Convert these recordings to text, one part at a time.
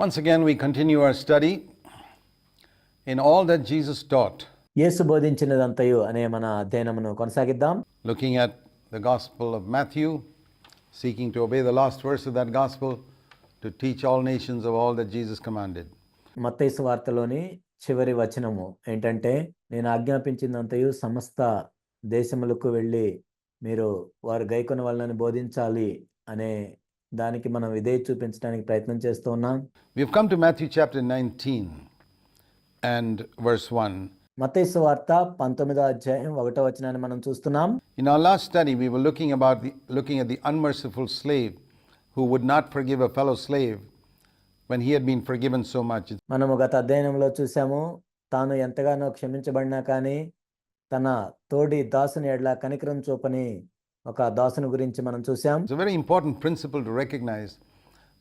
Once again, we continue our study in all that Jesus taught, యేసు బోధించినదంతయు అనే మన అధ్యయనమును కొనసాగిద్దాం. looking at the Gospel of Matthew, seeking to obey the last verse of that Gospel to teach all nations of all that Jesus commanded. మత్తయి సువార్తలోని చివరి వచనము ఏంటంటే, నేను ఆజ్ఞాపించినంతయు సమస్త దేశములకు వెళ్ళి మీరు వారు గైకొన వాళ్ళని బోధించాలి అనే దానికి మనం విధేయత చూపించడానికి ప్రయత్నం చేస్తూ ఉన్నాం. We've come to Matthew chapter 19 and verse 1. మత్తయి సువార్త 19వ అధ్యాయం 1వ వచనాన్ని మనం చూస్తున్నాం. In our last study, we were looking at the unmerciful slave who would not forgive a fellow slave when he had been forgiven so much. మనము గత అధ్యయనంలో చూసాము, తాను ఎంతగానో క్షమించబడినా కానీ తన తోడి దాసుని ఎడల కనికరం చూపని ఒక దాసుని గురించి మనం చూసాం. It's a very important principle to recognize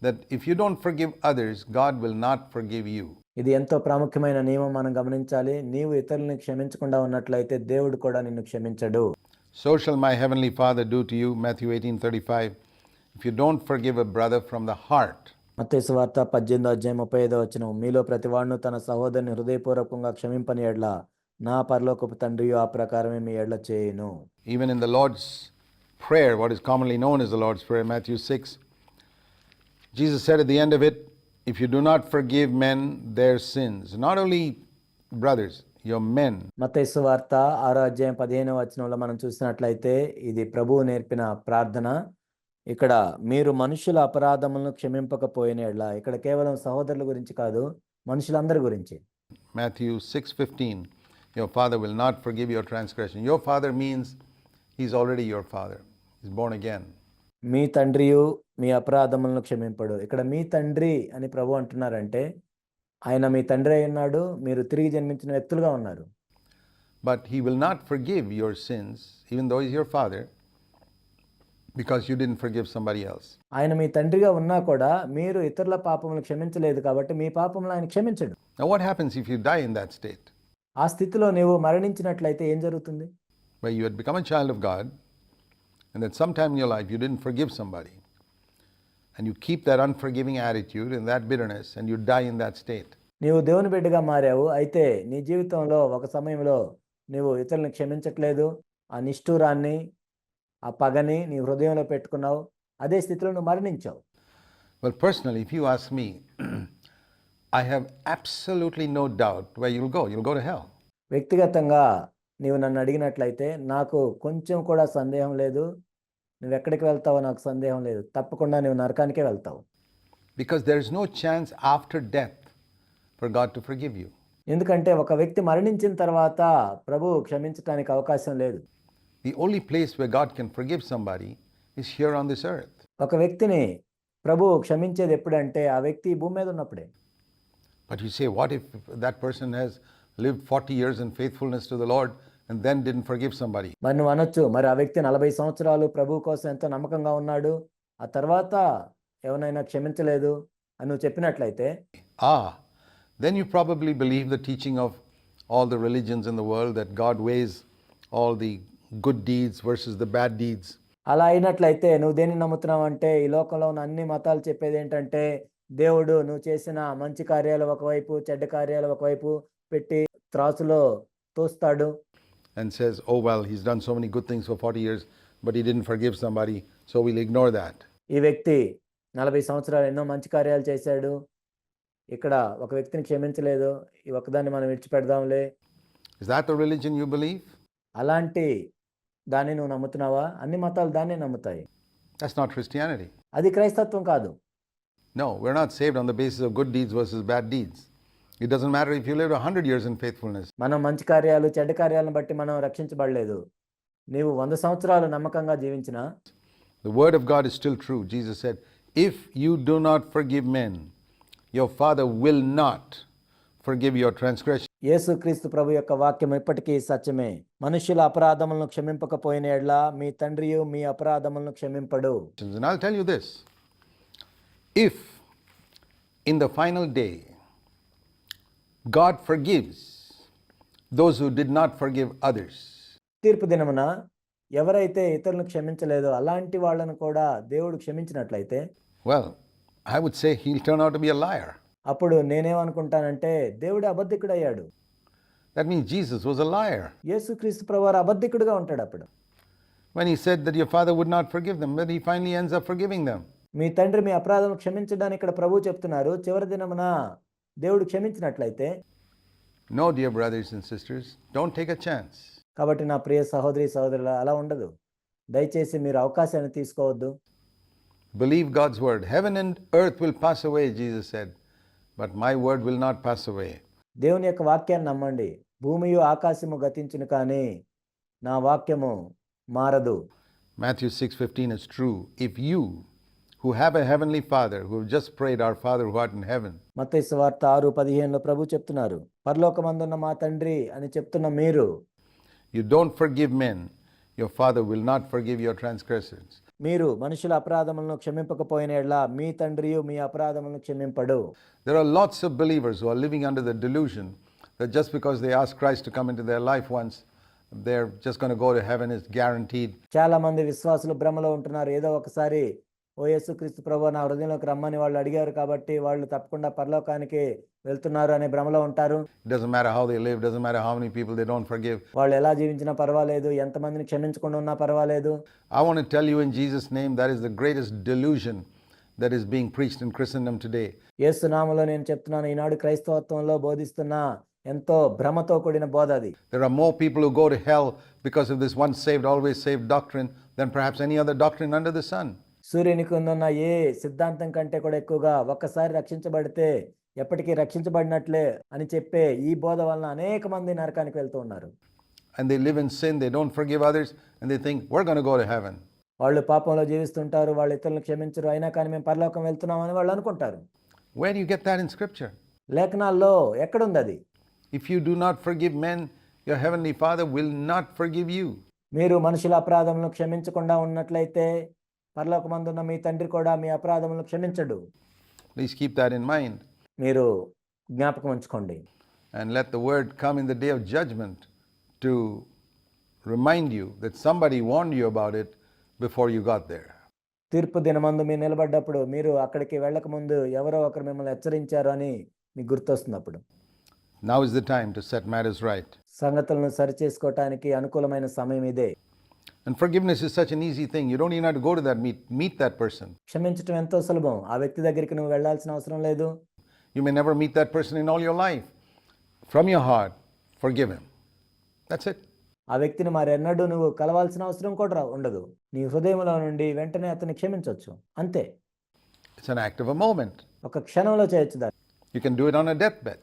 that if you don't forgive others, God will not forgive you. ఇది ఎంతో ప్రాముఖ్యమైన నియమం మనం గమనించాలి. నీవు ఇతరులను క్షమించకుండా ఉన్నట్లయితే దేవుడు కూడా నిన్ను క్షమించడు. So shall my heavenly Father do to you, Matthew 18:35, if you don't forgive a brother from the heart. మత్తయి సువార్త 18వ అధ్యాయం 35వ వచనం, మీలో ప్రతివాడును తన సహోదరుని హృదయపూర్వకంగా క్షమింపని ఎడల నా పరలోకపు తండ్రియు ఆ ప్రకారమే మీ ఎడల చేయును. Even in the Lord's Prayer, what is commonly known as the Lord's Prayer, Matthew 6, Jesus said at the end of it, if you do not forgive men their sins, not only brothers, your men. మత్తయి సువార్త 6వ అధ్యాయం 15వ వచనంలో మనం చూసినట్లయితే ఇది ప్రభువు నేర్పిన ప్రార్థన. ఇక్కడ మీరు మనుషుల అపరాధములను క్షమింపకపోయిన ఎడల, ఇక్కడ కేవలం సహోదరుల గురించి కాదు, మనుషులందరి గురించి. Matthew 6:15, your father will not forgive your transgression. Your father means he's already your father. He's born again. మీ తండ్రియు మీ అపరాధములను క్షమింపడు. ఇక్కడ మీ తండ్రి అని ప్రభు అంటున్నారంటే ఆయన మీ తండ్రి అయి ఉన్నాడు, మీరు తిరిగి జన్మించిన వ్యక్తులుగా ఉన్నారు. But he will not forgive your sins, even though he's your father, because you didn't forgive somebody else. ఆయన మీ తండ్రిగా ఉన్నా కూడా మీరు ఇతరుల పాపములను క్షమించలేదు కాబట్టి మీ పాపములను ఆయన క్షమించడు. Now what happens if you die in that state? ఆ స్థితిలో నీవు మరణించినట్లయితే ఏం జరుగుతుంది? Where you had become a child of God, and that sometime in your life you didn't forgive somebody, and you keep that unforgiving attitude and that bitterness, and you die in that state. నీవు దేవుని బిడ్డగా మారావు, అయితే నీ జీవితంలో ఒక సమయంలో నీవు ఇతరులను క్షమించట్లేదు, ఆ నిష్ఠూరాన్ని ఆ పగని నీ హృదయంలో పెట్టుకున్నావు, అదే స్థితిలో నువ్వు మరణించావు. Well, personally, if you ask me, I have absolutely no doubt where you'll go to hell. వ్యక్తిగతంగా నీవు నన్ను అడిగినట్లయితే నాకు కొంచెం కూడా సందేహం లేదు, నువ్వు ఎక్కడికి వెళ్తావో నాకు సందేహం లేదు, తప్పకుండా నువ్వు నరకానికే వెళ్తావు. Because there is no chance after death for God to forgive you. ఎందుకంటే ఒక వ్యక్తి మరణించిన తర్వాత ప్రభువు క్షమించడానికి అవకాశం లేదు. The only place where God can forgive somebody is here on this earth. ఒక వ్యక్తిని ప్రభువు క్షమించేది ఎప్పుడంటే ఆ వ్యక్తి భూమి మీద ఉన్నప్పుడే. But you say, what if that person has lived 40 years in faithfulness to the Lord and then didn't forgive somebody? మరి నువ్వు అనొచ్చు, మరి ఆ వ్యక్తి 40 సంవత్సరాలు ప్రభువు కోసం ఎంతో నమ్మకంగా ఉన్నాడు, ఆ తర్వాత ఎవరైనా క్షమించలేదు అని నువ్వు చెప్పినట్లయితే, then you probably believe the teaching of all the religions in the world that God weighs all the good deeds versus the bad deeds. అలా అయినట్లయితే నువ్వు దేన్ని నమ్ముతున్నావు అంటే, ఈ లోకంలో ఉన్న అన్ని మతాలు చెప్పేది ఏంటంటే దేవుడు నువ్వు చేసిన మంచి కార్యాలు ఒకవైపు చెడ్డ కార్యాలు ఒకవైపు పెట్టి త్రాసులో తోస్తాడు. And says, oh well, he's done so many good things for 40 years, but he didn't forgive somebody, so we'll ignore that. ఈ వ్యక్తి 40 సంవత్సరాలు ఎన్నో మంచి కార్యాలు చేశాడు, ఇక్కడ ఒక వ్యక్తిని క్షమించలేదు, ఈ ఒక్కదాన్ని మనం విడిచిపెడదాంలే. Is that the religion you believe? అలాంటి దాన్ని నువ్వు నమ్ముతున్నావా? అన్ని మతాలు దాన్నే నమ్ముతాయి. That's not Christianity. అది క్రైస్తత్వం కాదు. No, we're not saved on the basis of good deeds versus bad deeds. It doesn't matter if you lived 100 years in faithfulness. మనం మంచి కార్యాలు చెడ్డ కార్యాలను బట్టి మనం రక్షించబడలేదు. నీవు 100 సంవత్సరాలు నమ్మకంగా జీవించినా, the word of God is still true. Jesus said, if you do not forgive men, your Father will not forgive your transgression. యేసుక్రీస్తు ప్రభు యొక్క వాక్యం ఇప్పటికీ సత్యమే. మనుషుల అపరాధములను క్షమింపకపోయిన ఎడల మీ తండ్రియు మీ అపరాధములను క్షమింపడు. And I'll tell you this, if in the final day God forgives those who did not forgive others, తీర్పు దినమున ఎవరైతే ఇతరులను క్షమించలేదో అలాంటి వాళ్ళను కూడా దేవుడు క్షమించినట్లయితే, well, I would say he'll turn out to be a liar. అప్పుడు నేనేమనుకుంటానంటే దేవుడు అబద్ధికుడయ్యాడు. That means Jesus was a liar. యేసుక్రీస్తు ప్రభువారు అబద్ధికుడుగా ఉంటాడు అప్పుడు. When he said that your father would not forgive them, but he finally ends up forgiving them. మీ తండ్రి మీ అపరాధం క్షమించడానికి ఇక్కడ ప్రభువు చెప్తున్నారు. చివరి దినమున దేవుడు క్షమించినట్లయితే. No, dear brothers and sisters, don't take a chance. కాబట్టి నా ప్రియ సహోదరి సహోదరుల అలా ఉండదు. దయచేసి మీరు అవకాశాన్ని తీసుకోవద్దు. Believe God's word. Heaven and earth will pass away, Jesus said, but my word will not pass away. దేవుని యొక్క వాక్యాన్ని నమ్మండి. భూమియు ఆకాశము గతించును కానీ నా వాక్యము మారదు. Matthew 6:15 is true. If you who have a heavenly Father, who have just prayed, Our Father who art in heaven. మత్తయి సువార్త 6:15లో ప్రభు చెప్తున్నారు. పరలోకమందున్న మా తండ్రి అని చెప్తున్న మీరు You don't forgive men, your Father will not forgive your transgressions. మీరు మనుషుల అపరాధములను క్షమింపకపోయిన యెడల మీ తండ్రియు మీ అపరాధములను క్షమింపడు. There are lots of believers who are living under the delusion that just because they ask Christ to come into their life once, they're just going to go to heaven, is guaranteed. చాలా మంది విశ్వాసులు భ్రమలో ఉంటున్నారు. ఏదో ఒకసారి ఓ యేసుక్రీస్తు ప్రభువా నా హృదయంలోకి రమ్మని వాళ్ళు అడిగారు కాబట్టి వాళ్ళు తప్పకుండా పరలోకానికి వెళ్తున్నారు అనే భ్రమలో ఉంటారు. It doesn't matter how they live, doesn't matter how many people they don't forgive. వాళ్ళు ఎలా జీవించినా పర్వాలేదు, ఎంతమందిని క్షమించకుండా ఉన్నా పర్వాలేదు. I want to tell you in Jesus' name, that is the greatest delusion that is being preached in Christendom today. యేసు నామములో నేను చెప్తున్నాను, ఈనాడు క్రైస్తవత్వంలో బోధిస్తున్న ఎంతో భ్రమతో కూడిన బోధ అది. There are more people who go to hell because of this once saved, always saved doctrine than perhaps any other doctrine under the sun. సూర్యునికి ఉన్న ఏ సిద్ధాంతం కంటే కూడా ఎక్కువగా ఒక్కసారి రక్షించబడితే ఎప్పటికీ రక్షించబడినట్లే అని చెప్పే ఈ బోధ వలన అనేక మంది నరకానికి వెళ్తూ ఉన్నారు. And they live in sin, they don't forgive others, and they think we're going to go to heaven. వాళ్ళు పాపంలో జీవిస్తుంటారు, వాళ్ళు ఇతరులను క్షమించరు, అయినా కానీ మేము పరలోకం వెళ్తున్నామని వాళ్ళు అనుకుంటారు. Where do you get that in scripture? లేఖనాల్లో ఎక్కడుంది అది? If you do not forgive men, your heavenly Father will not forgive you. మీరు మనుషుల అపరాధములను క్షమించకుండా ఉన్నట్లయితే పరలోకమందున్న మీ తండ్రి కూడా మీ అపరాధములను క్షమించడు. Please keep that in mind. మీరు జ్ఞాపకం ఉంచుకోండి. And let the word come in the day of judgment to remind you that somebody warned you about it before you got there. తీర్పు దినమందు మీరు నిలబడ్డప్పుడు మీరు అక్కడికి వెళ్ళక ముందు ఎవరో ఒకరు మిమ్మల్ని హెచ్చరించారు అని మీకు గుర్తొస్తుంది. అప్పుడు Now is the time to set matters right. సంగతులను సరిచేసుకోవటానికి అనుకూలమైన సమయం ఇదే. And forgiveness is such an easy thing. You don't even have to go to that meet that person. క్షమించటం ఎంతో సులభం. ఆ వ్యక్తి దగ్గరికి నువ్వు వెళ్ళాల్సిన అవసరం లేదు. You may never meet that person in all your life. From your heart, forgive him. That's it. ఆ వ్యక్తిని మరెన్నడూ నువ్వు కలవాల్సిన అవసరం కూడా ఉండదు. నీ హృదయంలో నుండి వెంటనే అతన్ని క్షమించవచ్చు, అంతే. It's an act of a moment. ఒక క్షణంలో చేయొచ్చు దాన్ని. You can do it on a deathbed.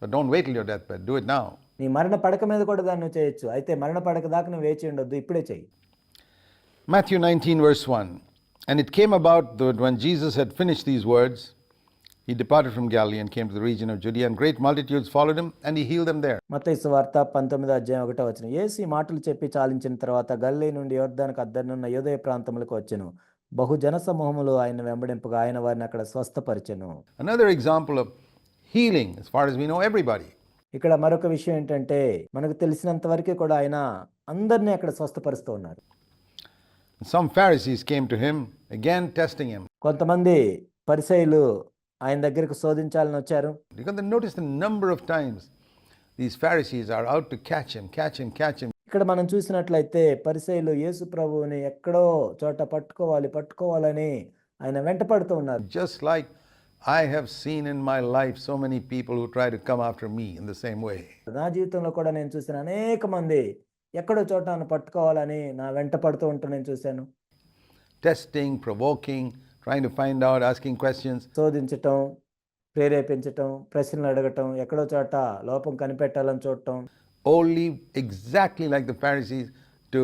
But don't wait till your deathbed. Do it now. నీ మరణ పడక మీద కూడా దాన్ని నువ్వు చేయొచ్చు. అయితే మరణ పడక దాకా నువ్వు వేచి ఉండొద్దు, ఇప్పుడే చెయ్యి. Matthew 19 verse 1. And it came about that when Jesus had finished these words, he departed from Galilee and came to the region of Judea, and great multitudes followed him, and he healed them there. మత్తయి సువార్త 19:1 యేసు ఈ మాటలు చెప్పి చాలించిన తర్వాత గలిలయ నుండి యొర్దానుకు అద్దరినున్న యూదయ ప్రాంతములకు వచ్చెను. బహు జన సమూహములు ఆయన వెంబడింపగా ఆయన వారిని అక్కడ స్వస్థపరిచెను. Another example of healing, as far as we know, everybody. ఇక్కడ మరొక విషయం ఏంటంటే మనకు తెలిసినంత వరకు కూడా ఆయన అందరినీ అక్కడ స్వస్థపరుస్తూ ఉన్నారు. Some Pharisees came to him, again testing him. కొంతమంది పరిసయ్యులు ఆయన దగ్గరకు శోధించాలని వచ్చారు. You can notice the number of times these Pharisees are out to catch him. ఇక్కడ మనం చూసినట్లయితే పరిసయ్యులు యేసు ప్రభువుని ఎక్కడో చోట పట్టుకోవాలని ఆయన వెంటపడుతూ ఉన్నారు. Just like I have seen in my life so many people who try to come after me in the same way. నా జీవితంలో కూడా నేను చూసిన అనేక మంది ఎక్కడో చోట నన్ను పట్టుకోవాలని నా వెంట పడుతూ ఉంటూ నేను చూశాను. Testing, provoking, trying to find out, asking questions. శోధించటం, ప్రేరేపించటం, ప్రశ్నలు అడగటం, ఎక్కడో చోట లోపం కనిపెట్టాలని చూడటం. Only exactly like the Pharisees to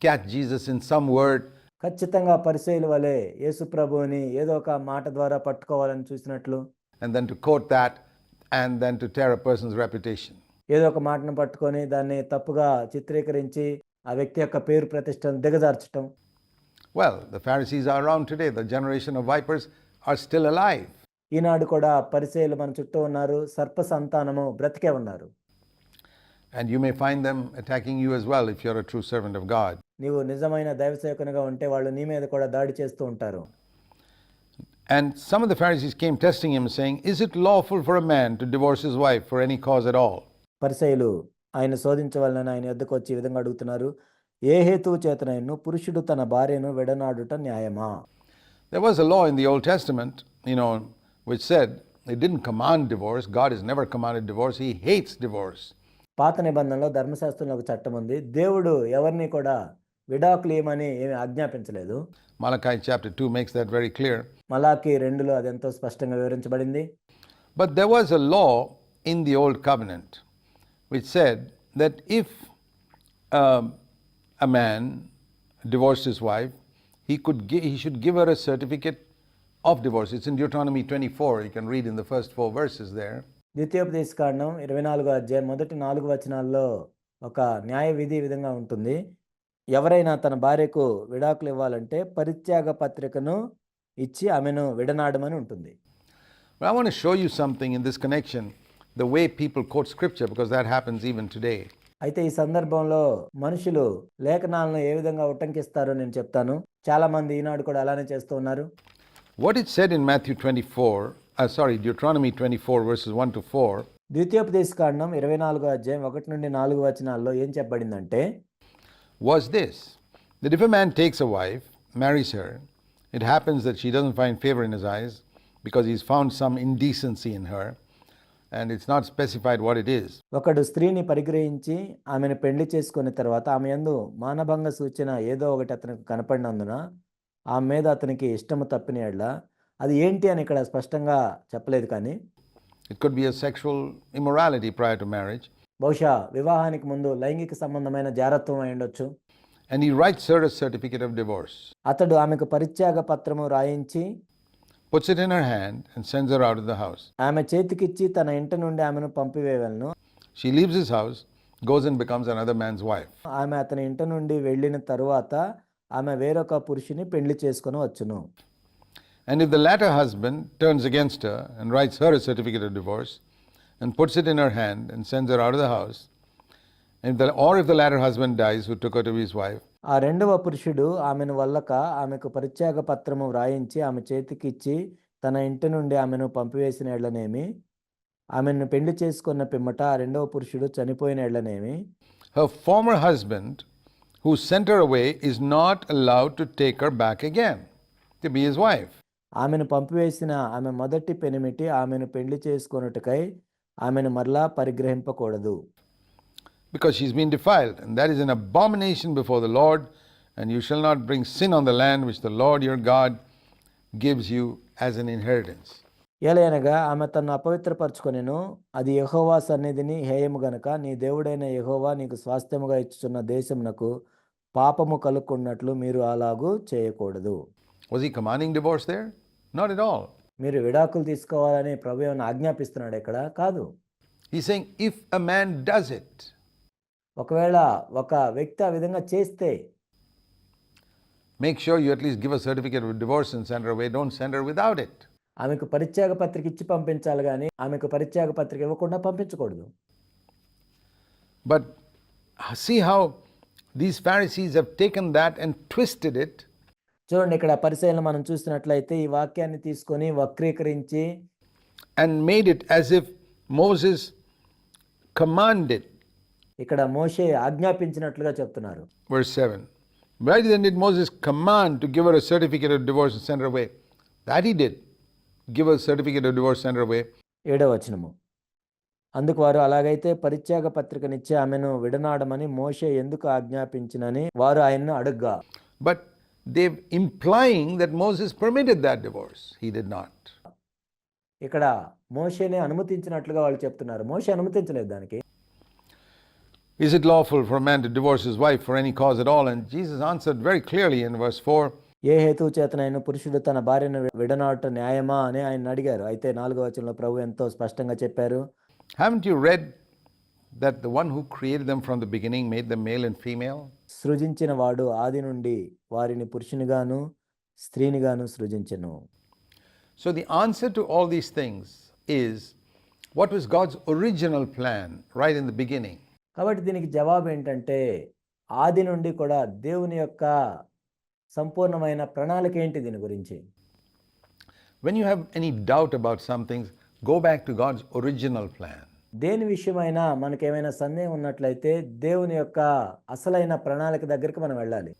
catch Jesus in some word. ఖచ్చితంగా పరిసయ్యుల వలె యేసు ప్రభువుని ఏదో ఒక మాట ద్వారా పట్టుకోవాలని చూసినట్లు. And then to quote that and then to tear a person's reputation. ఏదో ఒక మాటను పట్టుకొని దాన్ని తప్పుగా చిత్రీకరించి ఆ వ్యక్తి యొక్క పేరు ప్రతిష్టను దిగజార్చటం. Well, the Pharisees are around today. The generation of vipers are still alive. ఈనాడు కూడా పరిసయ్యులు మన చుట్టూ ఉన్నారు. సర్ప సంతానము బ్రతికే ఉన్నారు. And you may find them attacking you as well if you're a true servant of God. నీవు నిజమైన దైవ సేవకునిగా ఉంటే వాళ్ళు నీ మీద కూడా దాడి చేస్తూ ఉంటారు. And some of the Pharisees came testing him, saying, "Is it lawful for a man to divorce his wife for any cause at all?" పరిసయ్యులు ఆయన శోధించవలనని ఆయన యొద్దకు వచ్చి ఈ విధంగా అడుగుతున్నారు, ఏ హేతువు చేతనైను పురుషుడు తన భార్యను విడనాడుట న్యాయమా? There was a law in the Old Testament, which said it didn't command divorce. God has never commanded divorce. He hates divorce. పాత నిబంధనలో ధర్మశాస్త్రంలో ఒక చట్టం ఉంది. దేవుడు ఎవరిని కూడా విడాకులు ఏమని ఏమి ఆజ్ఞాపించలేదు. Malachi chapter 2 makes that very clear. మలాకి 2లో అది ఎంతో స్పష్టంగా వివరించబడింది. But there was a law in the Old Covenant which said that if a man divorced his wife, he should give her a certificate of divorce. It's in Deuteronomy 24. You can read in the first 4 verses there. ద్వితీయోపదేశకాండం 24వ అధ్యాయం మొదటి 4 వచనాల్లో ఒక న్యాయ విధి విధంగా ఉంటుంది. ఎవరైనా తన భార్యకు విడాకులు ఇవ్వాలంటే పరిత్యాగ పత్రికను ఇచ్చి ఆమెను విడనాడమని ఉంటుంది. But I want to show you something in this connection, the way people quote scripture, because that happens even today. అయితే ఈ సందర్భంలో మనుషులు లేఖనాలను ఏ విధంగా ఉటంకిస్తారో నేను చెప్తాను. చాలా మంది ఈనాడు కూడా అలానే చేస్తూ ఉన్నారు. What it said in Deuteronomy 24 verses 1 to 4. ద్వితీయోపదేశకాండం 24వ అధ్యాయం 1 నుండి 4 వచనాల్లో ఏం చెప్పబడిందంటే, was this, that if a man takes a wife, marries her, it happens that she doesn't find favor in his eyes because he's found some indecency in her, and it's not specified what it is. ఒకడు స్త్రీని పరిగ్రహించి ఆమెను పెళ్లి చేసుకున్న తర్వాత ఆమె యందు మానభంగ సూచన ఏదో ఒకటి అతనికి కనపడినందున ఆమె మీద అతనికి ఇష్టము తప్పిన యెడల అది ఏంటి అని ఇక్కడ స్పష్టంగా చెప్పలేదు. కానీ it could be a sexual immorality prior to marriage. బహుశా వివాహానికి ముందు లైంగిక సంబంధమైన జారత్వం అయి ఉండొచ్చు. And he writes her a certificate of divorce, అతడు ఆమెకు పరిత్యాగ పత్రము రాయించి puts it in her hand and sends her out of the house. ఆమె చేతికిచ్చి తన ఇంటి నుండి ఆమెను పంపివేయవలెను. She leaves his house, goes and becomes another man's wife. ఆమె అతని ఇంటి నుండి వెళ్ళిన తరువాత ఆమె వేరొక పురుషుని పెళ్లి చేసుకొని వచ్చును. And if the latter husband turns against her and writes her a certificate of divorce and puts it in her hand and sends her out of the house, if the latter husband dies who took her to be his wife, ఆ రెండవ పురుషుడు ఆమెను వల్లక ఆమెకు పరిత్యాగ పత్రము వ్రాయించి ఆమె చేతికిచ్చి తన ఇంటి నుండి ఆమెను పంపివేసిన ఎడ్లనేమి, ఆమెను పెళ్లి చేసుకున్న పిమ్మట ఆ రెండవ పురుషుడు చనిపోయిన ఎడ్లనేమి, her former husband who sent her away is not allowed to take her back again to be his wife. ఆమెను పంపివేసిన ఆమె మొదటి పెనిమిటి ఆమెను పెళ్లి చేసుకొనుటకై ఆమెను మరలా పరిగ్రహింపకూడదు. Because she's been defiled, and that is an abomination before the Lord, and you shall not bring sin on the land which the Lord your God gives you as an inheritance. ఏలయనగా ఆమె తన్ను అపవిత్రపరచుకొనెను, అది యెహోవా సన్నిధిని హేయము గనుక నీ దేవుడైన యెహోవా నీకు స్వాస్థ్యముగా ఇచ్చుచున్న దేశమునకు పాపము కలుక్కున్నట్లు మీరు అలాగూ చేయకూడదు. Was he commanding divorce there? Not at all. మీరు విడాకులు తీసుకోవాలని ప్రభు ఏమైనా ఆజ్ఞాపిస్తున్నాడు ఇక్కడ? కాదు. He's saying if a man does it, ఒకవేళ ఒక వ్యక్తి ఆ విధంగా చేస్తే make sure you at least give a certificate of divorce and send her away. Don't send her without it. ఆమెకు పరిత్యాగ పత్రిక ఇచ్చి పంపించాలి కానీ ఆమెకు పరిత్యాగ పత్రిక ఇవ్వకుండా పంపించకూడదు. But see how these Pharisees have taken that and twisted it. చూడండి, ఇక్కడ పరిశీలన మనం చూసినట్లయితే ఈ వాక్యాన్ని తీసుకొని వక్రీకరించి and made it as if Moses commanded. ఇక్కడ మోషే ఆజ్ఞాపించినట్లుగా చెప్తున్నారు. Verse 7. Why then did Moses command to give her a certificate of divorce and send her away? That he did. Give her a certificate of divorce, send her away. 7వ వచనము. అందుకు వారు అలాగైతే పరిత్యాగ పత్రికనిచ్చి ఆమెను విడనాడమని మోషే ఎందుకు ఆజ్ఞాపించినని వారు ఆయన్ను అడుగ్గా. But they're implying that Moses permitted that divorce. He did not. ఇక్కడ మోషేనే అనుమతించినట్లుగా వాళ్ళు చెప్తున్నారు. మోషే అనుమతించలేదు దానికి. Is it lawful for a man to divorce his wife for any cause at all? And Jesus answered very clearly in verse 4. ఏ హేతువు చేతనైనా పురుషుడు తన భార్యను విడనాడటం న్యాయమా అని ఆయన అడిగారు. అయితే 4వ వచనంలో ప్రభు ఎంతో స్పష్టంగా చెప్పారు. Haven't you read that the one who created them from the beginning made them male and female? సృజించిన వాడు ఆది నుండి వారిని పురుషునిగాను స్త్రీనిగాను సృజించెను. So the answer to all these things is, what was God's original plan right in the beginning? కాబట్టి దీనికి జవాబు ఏంటంటే ఆది నుండి కూడా దేవుని యొక్క సంపూర్ణమైన ప్రణాళిక ఏంటి దీని గురించి? When you have any doubt about some things, go back to God's original plan. దేని విషయమైనా మనకేమైనా సందేహం ఉన్నట్లయితే దేవుని యొక్క అసలైన ప్రణాళిక దగ్గరికి మనం వెళ్ళాలి.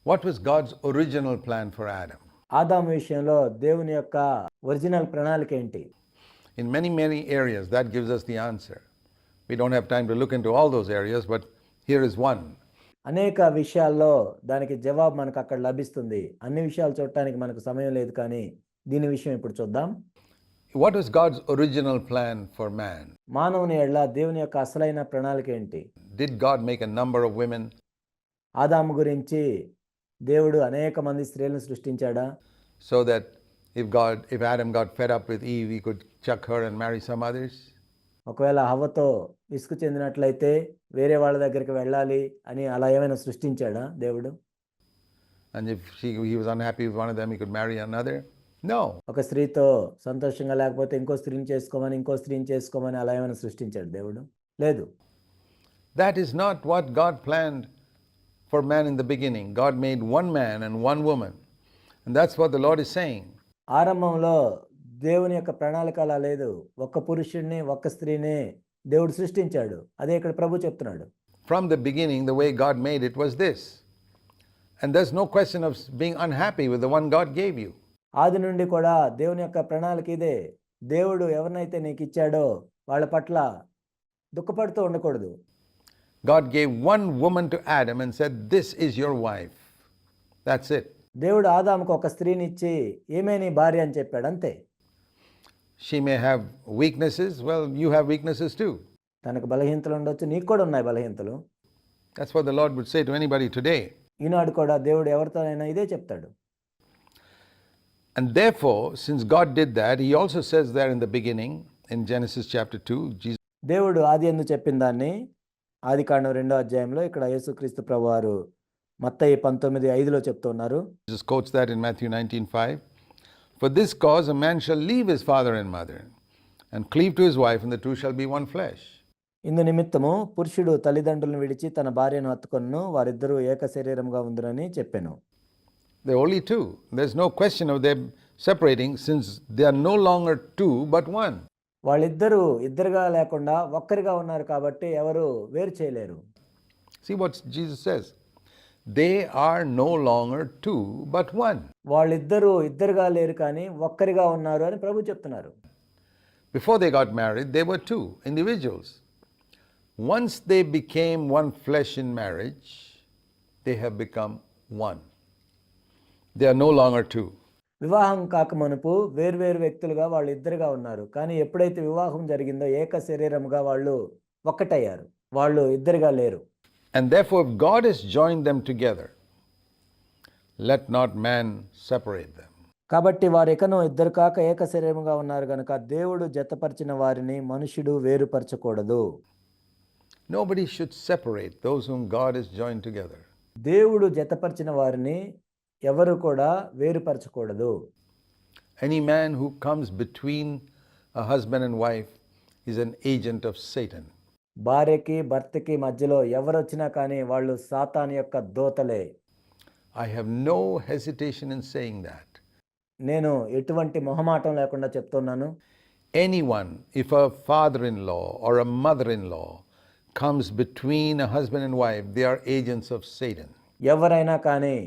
What was God's original plan for Adam? ఆదాము విషయంలో దేవుని యొక్క ఒరిజినల్ ప్రణాళిక ఏంటి? In many, many areas, that gives us the answer. We don't have time to look into all those areas, but here is one. అనేక విషయాల్లో దానికి జవాబు మనకు అక్కడ లభిస్తుంది. అన్ని విషయాలు చూడటానికి మనకు సమయం లేదు, కానీ దీని విషయం ఇప్పుడు చూద్దాం. What was God's original plan for man? మానవుని ఎడల దేవుని యొక్క అసలైన ప్రణాళిక ఏంటి? Did God make a number of women? ఆదాము గురించి దేవుడు అనేక మంది స్త్రీలను సృష్టించాడా? So that if Adam got fed up with Eve, he could chuck her and marry some others? ఒకవేళ హవ్వతో విసుగు చెందినట్లయితే వేరే వాళ్ళ దగ్గరికి వెళ్ళాలి అని అలా ఏమైనా సృష్టించాడా దేవుడు? And if he was unhappy with one of them, he could marry another? No. ఒక స్త్రీతో సంతోషంగా లేకపోతే ఇంకో స్త్రీని చేసుకోమని అలా ఏమైనా సృష్టించాడు దేవుడు? లేదు. That is not what God planned for man in the beginning. God made one man and one woman. And that's what the Lord is saying. ఆరంభంలో దేవుని యొక్క ప్రణాళిక అలా లేదు. ఒక్క పురుషుడిని ఒక్క స్త్రీని దేవుడు సృష్టించాడు. అదే ఇక్కడ ప్రభు చెప్తున్నాడు. From the beginning, the way God made it was this. And there's no question of being unhappy with the one God gave you. ఆది నుండి కూడా దేవుని యొక్క ప్రణాళిక ఇదే. దేవుడు ఎవరినైతే నీకు ఇచ్చాడో వాళ్ళ పట్ల దుఃఖపడుతూ ఉండకూడదు. God gave one woman to Adam and said, "This is your wife." That's it. దేవుడు ఆదాముకు ఒక స్త్రీని ఇచ్చి ఏమే నీ భార్య అని చెప్పాడు, అంతే. She may have weaknesses. Well, you have weaknesses too. తనకు బలహీనతలు ఉండొచ్చు, నీకు కూడా ఉన్నాయి బలహీనతలు. That's what the Lord would say to anybody today. ఈనాడు కూడా దేవుడు ఎవరితోనైనా ఇదే చెప్తాడు. And therefore, since God did that, he also says there in the beginning, in Genesis chapter 2, దేవుడు ఆది యందు చెప్పిన దాన్ని ఆదికాండం 2వ అధ్యాయంలో ఇక్కడ యేసుక్రీస్తు ప్రభువారు మత్తయి 19:5లో చెప్తున్నారు. Jesus quotes that in Matthew 19:5. For this cause a man shall leave his father and mother and cleave to his wife, and the two shall be one flesh. ఇందు నిమిత్తము పురుషుడు తల్లిదండ్రులను విడిచి తన భార్యను హత్తుకొనును, వారిద్దరూ ఏక శరీరముగా ఉందురని చెప్పెను. They're only two. There's no question of them separating, since they are no longer two but one. వాళ్ళిద్దరూ ఇద్దరుగా లేకుండా ఒక్కరిగా ఉన్నారు కాబట్టి ఎవరు వేరు చేయలేరు. See what Jesus says. They are no longer two but one. వాళ్ళిద్దరూ ఇద్దరుగా లేరు కానీ ఒక్కరిగా ఉన్నారు అని ప్రభు చెప్తున్నారు. Before they got married, they were two individuals. Once they became one flesh in marriage, they have become one. They are no longer two. వివాహం కాకమునుపు వేర్వేరు వ్యక్తులుగా వాళ్ళు ఇద్దరుగా ఉన్నారు, కానీ ఎప్పుడైతే వివాహం జరిగిందో ఏక శరీరముగా వాళ్ళు ఒక్కటయ్యారు. వాళ్ళు ఇద్దరుగా లేరు. And therefore, if God has joined them together, let not man separate them. కాబట్టి వారు ఎకనో ఇద్దరు కాక ఏక శరీరముగా ఉన్నారు గనుక దేవుడు జతపరిచిన వారిని మనుషుడు వేరుపరచకూడదు. Nobody should separate those whom God has joined together. దేవుడు జతపరిచిన వారిని ఎవరు కూడా వేరుపరచకూడదు. Any man who comes between a husband and wife is an agent of Satan. భార్యకి భర్తకి మధ్యలో ఎవరొచ్చినా కానీ వాళ్ళు సాతాను యొక్క దూతలే. I have no hesitation in saying that. నేను ఎటువంటి మొహమాటం లేకుండా చెప్తున్నాను. Anyone, if a father-in-law or a mother-in-law comes between a husband and wife, they are agents of Satan. ఎవరైనా కానీ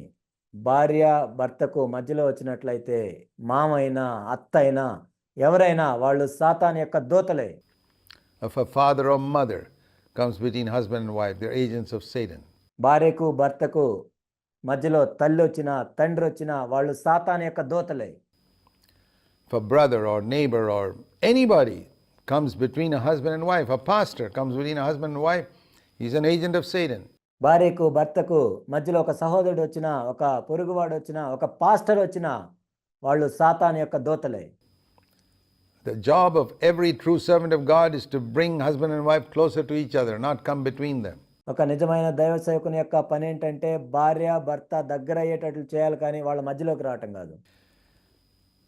భార్య భర్తకు మధ్యలో వచ్చినట్లయితే మామైనా అత్తైనా ఎవరైనా వాళ్ళు సాతాను యొక్క దూతలే. If a father or mother comes between husband and wife, they are agents of Satan. భార్యకు భర్తకు మధ్యలో తల్లి వచ్చినా తండ్రి వచ్చినా వాళ్ళు సాతాను యొక్క దూతలే. If a brother or neighbor or anybody comes between a husband and wife, a pastor comes between a husband and wife, he's an agent of Satan. భార్యకు భర్తకు మధ్యలో ఒక సహోదరుడు వచ్చినా, ఒక పొరుగువాడు వచ్చినా, ఒక పాస్టర్ వచ్చినా వాళ్ళు సాతాను యొక్క దూతలే. The job of every true servant of God is to bring husband and wife closer to each other, not come between them. ఒక నిజమైన దైవ సేవకుని యొక్క పని ఏంటంటే భార్య భర్త దగ్గర అయ్యేటట్లు చేయాలి, కానీ వాళ్ళ మధ్యలోకి రావటం కాదు.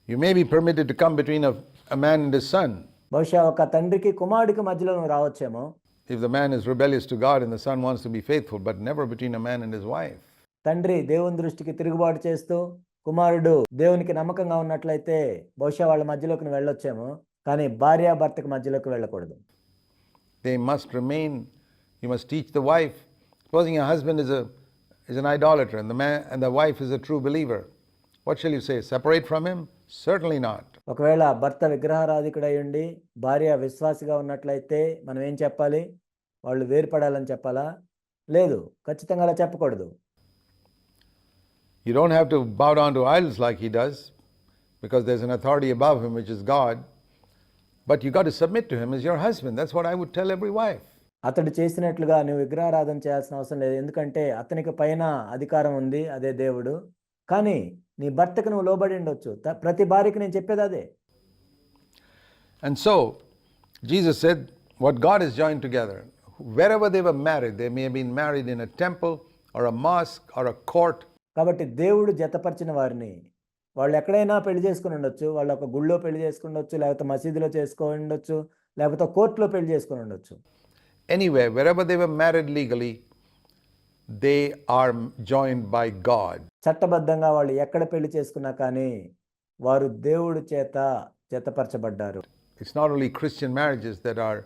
You may be permitted to come between a man and his son. బహుశా ఒక తండ్రికి కుమారుడికి మధ్యలో నువ్వు రావచ్చేమో. If the man is rebellious to God and the son wants to be faithful, but never between a man and his wife. తండ్రి దేవుని దృష్టికి తిరుగుబాటు చేస్తూ కుమారుడు దేవునికి నమ్మకంగా ఉన్నట్లయితే బహుశా వాళ్ళ మధ్యలోకి నువ్వు వెళ్ళొచ్చేమో, కానీ భార్యాభర్తకి మధ్యలోకి వెళ్ళకూడదు. They must remain. You must teach the wife. Supposing your husband is an idolater and the wife is a true believer. What shall you say? Separate from him? Certainly not. ఒకవేళ భర్త విగ్రహారాధికుడై ఉండి భార్య విశ్వాసిగా ఉన్నట్లయితే మనం ఏం చెప్పాలి? వాళ్ళు వేరుపడాలని చెప్పాలా? లేదు, ఖచ్చితంగా అలా చెప్పకూడదు. You don't have to bow down to idols like he does, because there's an authority above him, which is God. But you got to submit to him as your husband. That's what I would tell every wife. అతడు చేసినట్లుగా నువ్వు విగ్రహారాధన చేయాల్సిన అవసరం లేదు, ఎందుకంటే అతనికి పైన అధికారం ఉంది, అదే దేవుడు. కానీ నీ భర్తకు నువ్వు లోబడి ఉండొచ్చు. ప్రతి భార్యకి నేను చెప్పేది అదే. And so Jesus said, what God has joined together, wherever they were married, they may have been married in a temple or a mosque or a court. కాబట్టి దేవుడు జతపరిచిన వారిని వాళ్ళు ఎక్కడైనా పెళ్లి చేసుకుని ఉండొచ్చు. వాళ్ళు ఒక గుళ్ళో పెళ్లి చేసుకుని ఉండొచ్చు, లేకపోతే మసీదులో చేసుకొని ఉండొచ్చు, లేకపోతే కోర్టులో పెళ్లి చేసుకుని ఉండొచ్చు. Anywhere, wherever they were married legally, they are joined by God. చట్టబద్ధంగా వాళ్ళు ఎక్కడ పెళ్లి చేసుకున్నా కానీ వారు దేవుడి చేత జతపరచబడ్డారు. It's not only Christian marriages that are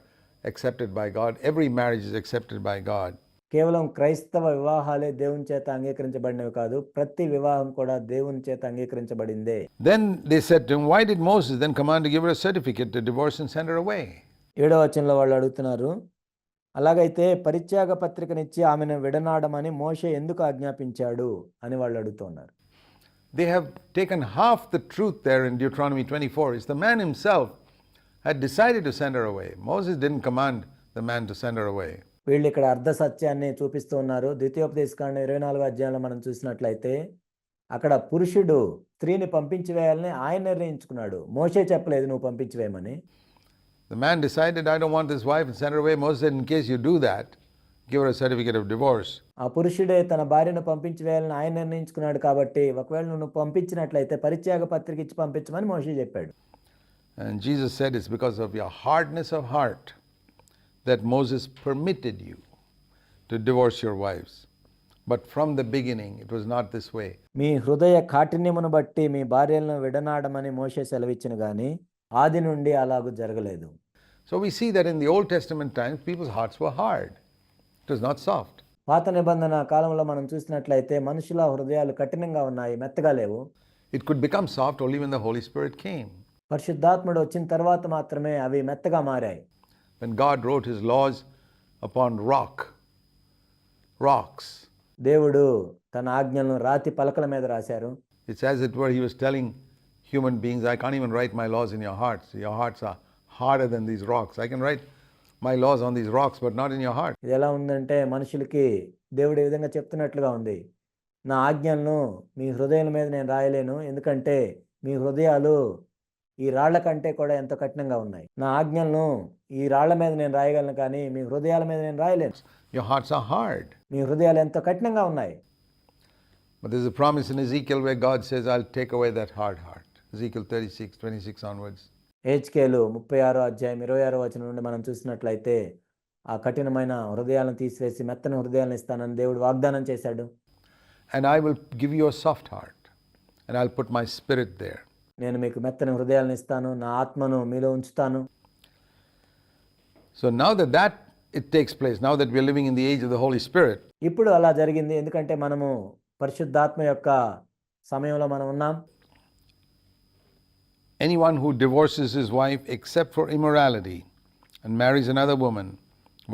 accepted by God. Every marriage is accepted by God. కేవలం క్రైస్తవ వివాహాలే దేవుని చేత అంగీకరించబడినవి కాదు, ప్రతి వివాహం కూడా దేవుని చేత అంగీకరించబడిందే. Then they said to him, why did Moses then command to give her a certificate to divorce and send her away? 7వ వచనంలో వాళ్ళు అడుగుతున్నారు, అలాగైతే పరిత్యాగ పత్రికనిచ్చి ఆమెను విడనాడమని మోషే ఎందుకు ఆజ్ఞాపించాడు అని వాళ్ళు అడుగుతున్నారు. They have taken half the truth there in Deuteronomy 24. It's the man himself had decided to send her away. Moses didn't command the man to send her away. వీళ్ళు ఇక్కడ అర్ధ సత్యాన్ని చూపిస్తూ ఉన్నారు. ద్వితీయోపదేశకాండం 24వ అధ్యాయంలో మనం చూసినట్లయితే అక్కడ పురుషుడు స్త్రీని పంపించివేయాలని ఆయన నిర్ణయించుకున్నాడు. మోషే చెప్పలేదు నువ్వు పంపించివేయమని. The man decided, I don't want this wife, and sent her away. Moses said, in case you do that, give her a certificate of divorce. ఆ పురుషుడే తన భార్యను పంపించివేయాలని ఆయన నిర్ణయించుకున్నాడు కాబట్టి ఒకవేళ నువ్వు పంపించినట్లయితే పరిత్యాగ పత్రిక ఇచ్చి పంపించమని మోషే చెప్పాడు. And Jesus said, it's because of your hardness of heart that Moses permitted you to divorce your wives. But from the beginning, it was not this way. మీ హృదయ కాఠిన్యమును బట్టి మీ భార్యలను విడనాడమని మోషే సెలవిచ్చిన గాని ఆది నుండి అలాగూ జరగలేదు. So we see that in the Old Testament times, people's hearts were hard. It was not soft. పాత నిబంధన కాలంలో మనం చూసినట్లయితే మనుషుల హృదయాలు కఠినంగా ఉన్నాయి, మెత్తగా లేవు. It could become soft only when the Holy Spirit came. పరిశుద్ధాత్ముడు వచ్చిన తర్వాత మాత్రమే అవి మెత్తగా మారాయి. When God wrote his laws upon rocks. దేవుడు తన ఆజ్ఞలను రాతి పలకల మీద రాశారు. It's as it were he was telling human beings, I can't even write my laws in your hearts. Your hearts are harder than these rocks. I can write my laws on these rocks, but not in your heart. ఇది ఎలా ఉందంటే మనుషులకి దేవుడు ఈ విధంగా చెప్తున్నట్లుగా ఉంది, నా ఆజ్ఞలను మీ హృదయాల మీద నేను రాయలేను, ఎందుకంటే మీ హృదయాలు ఈ రాళ్ల కంటే కూడా ఎంతో కఠినంగా ఉన్నాయి. నా ఆజ్ఞలను ఈ రాళ్ల మీద నేను రాయగలను కానీ మీ హృదయాల మీద నేను రాయలేను. Your hearts are hard. మీ హృదయాలు ఎంతో కఠినంగా ఉన్నాయి. But there's a promise in Ezekiel where God says, I'll take away that hard heart. Ezekiel 36 onwards. హెజ్కేలు 36వ అధ్యాయం 26వ వచనం నుండి మనం చూసినట్లయితే ఆ కఠినమైన హృదయాలను తీసివేసి మెత్తని హృదయాలను ఇస్తానని దేవుడు వాగ్దానం చేశాడు. And I will give you a soft heart, and I'll put my spirit there. నేను మీకు మెత్తని హృదయాలను ఇస్తాను, నా ఆత్మను మీలో ఉంచుతాను. So now that it takes place, now that we're living in the age of the Holy Spirit, ఇప్పుడు అలా జరిగింది, ఎందుకంటే మనము పరిశుద్ధాత్మ యొక్క సమయంలో మనం ఉన్నాం. anyone who divorces his wife except for immorality and marries another woman,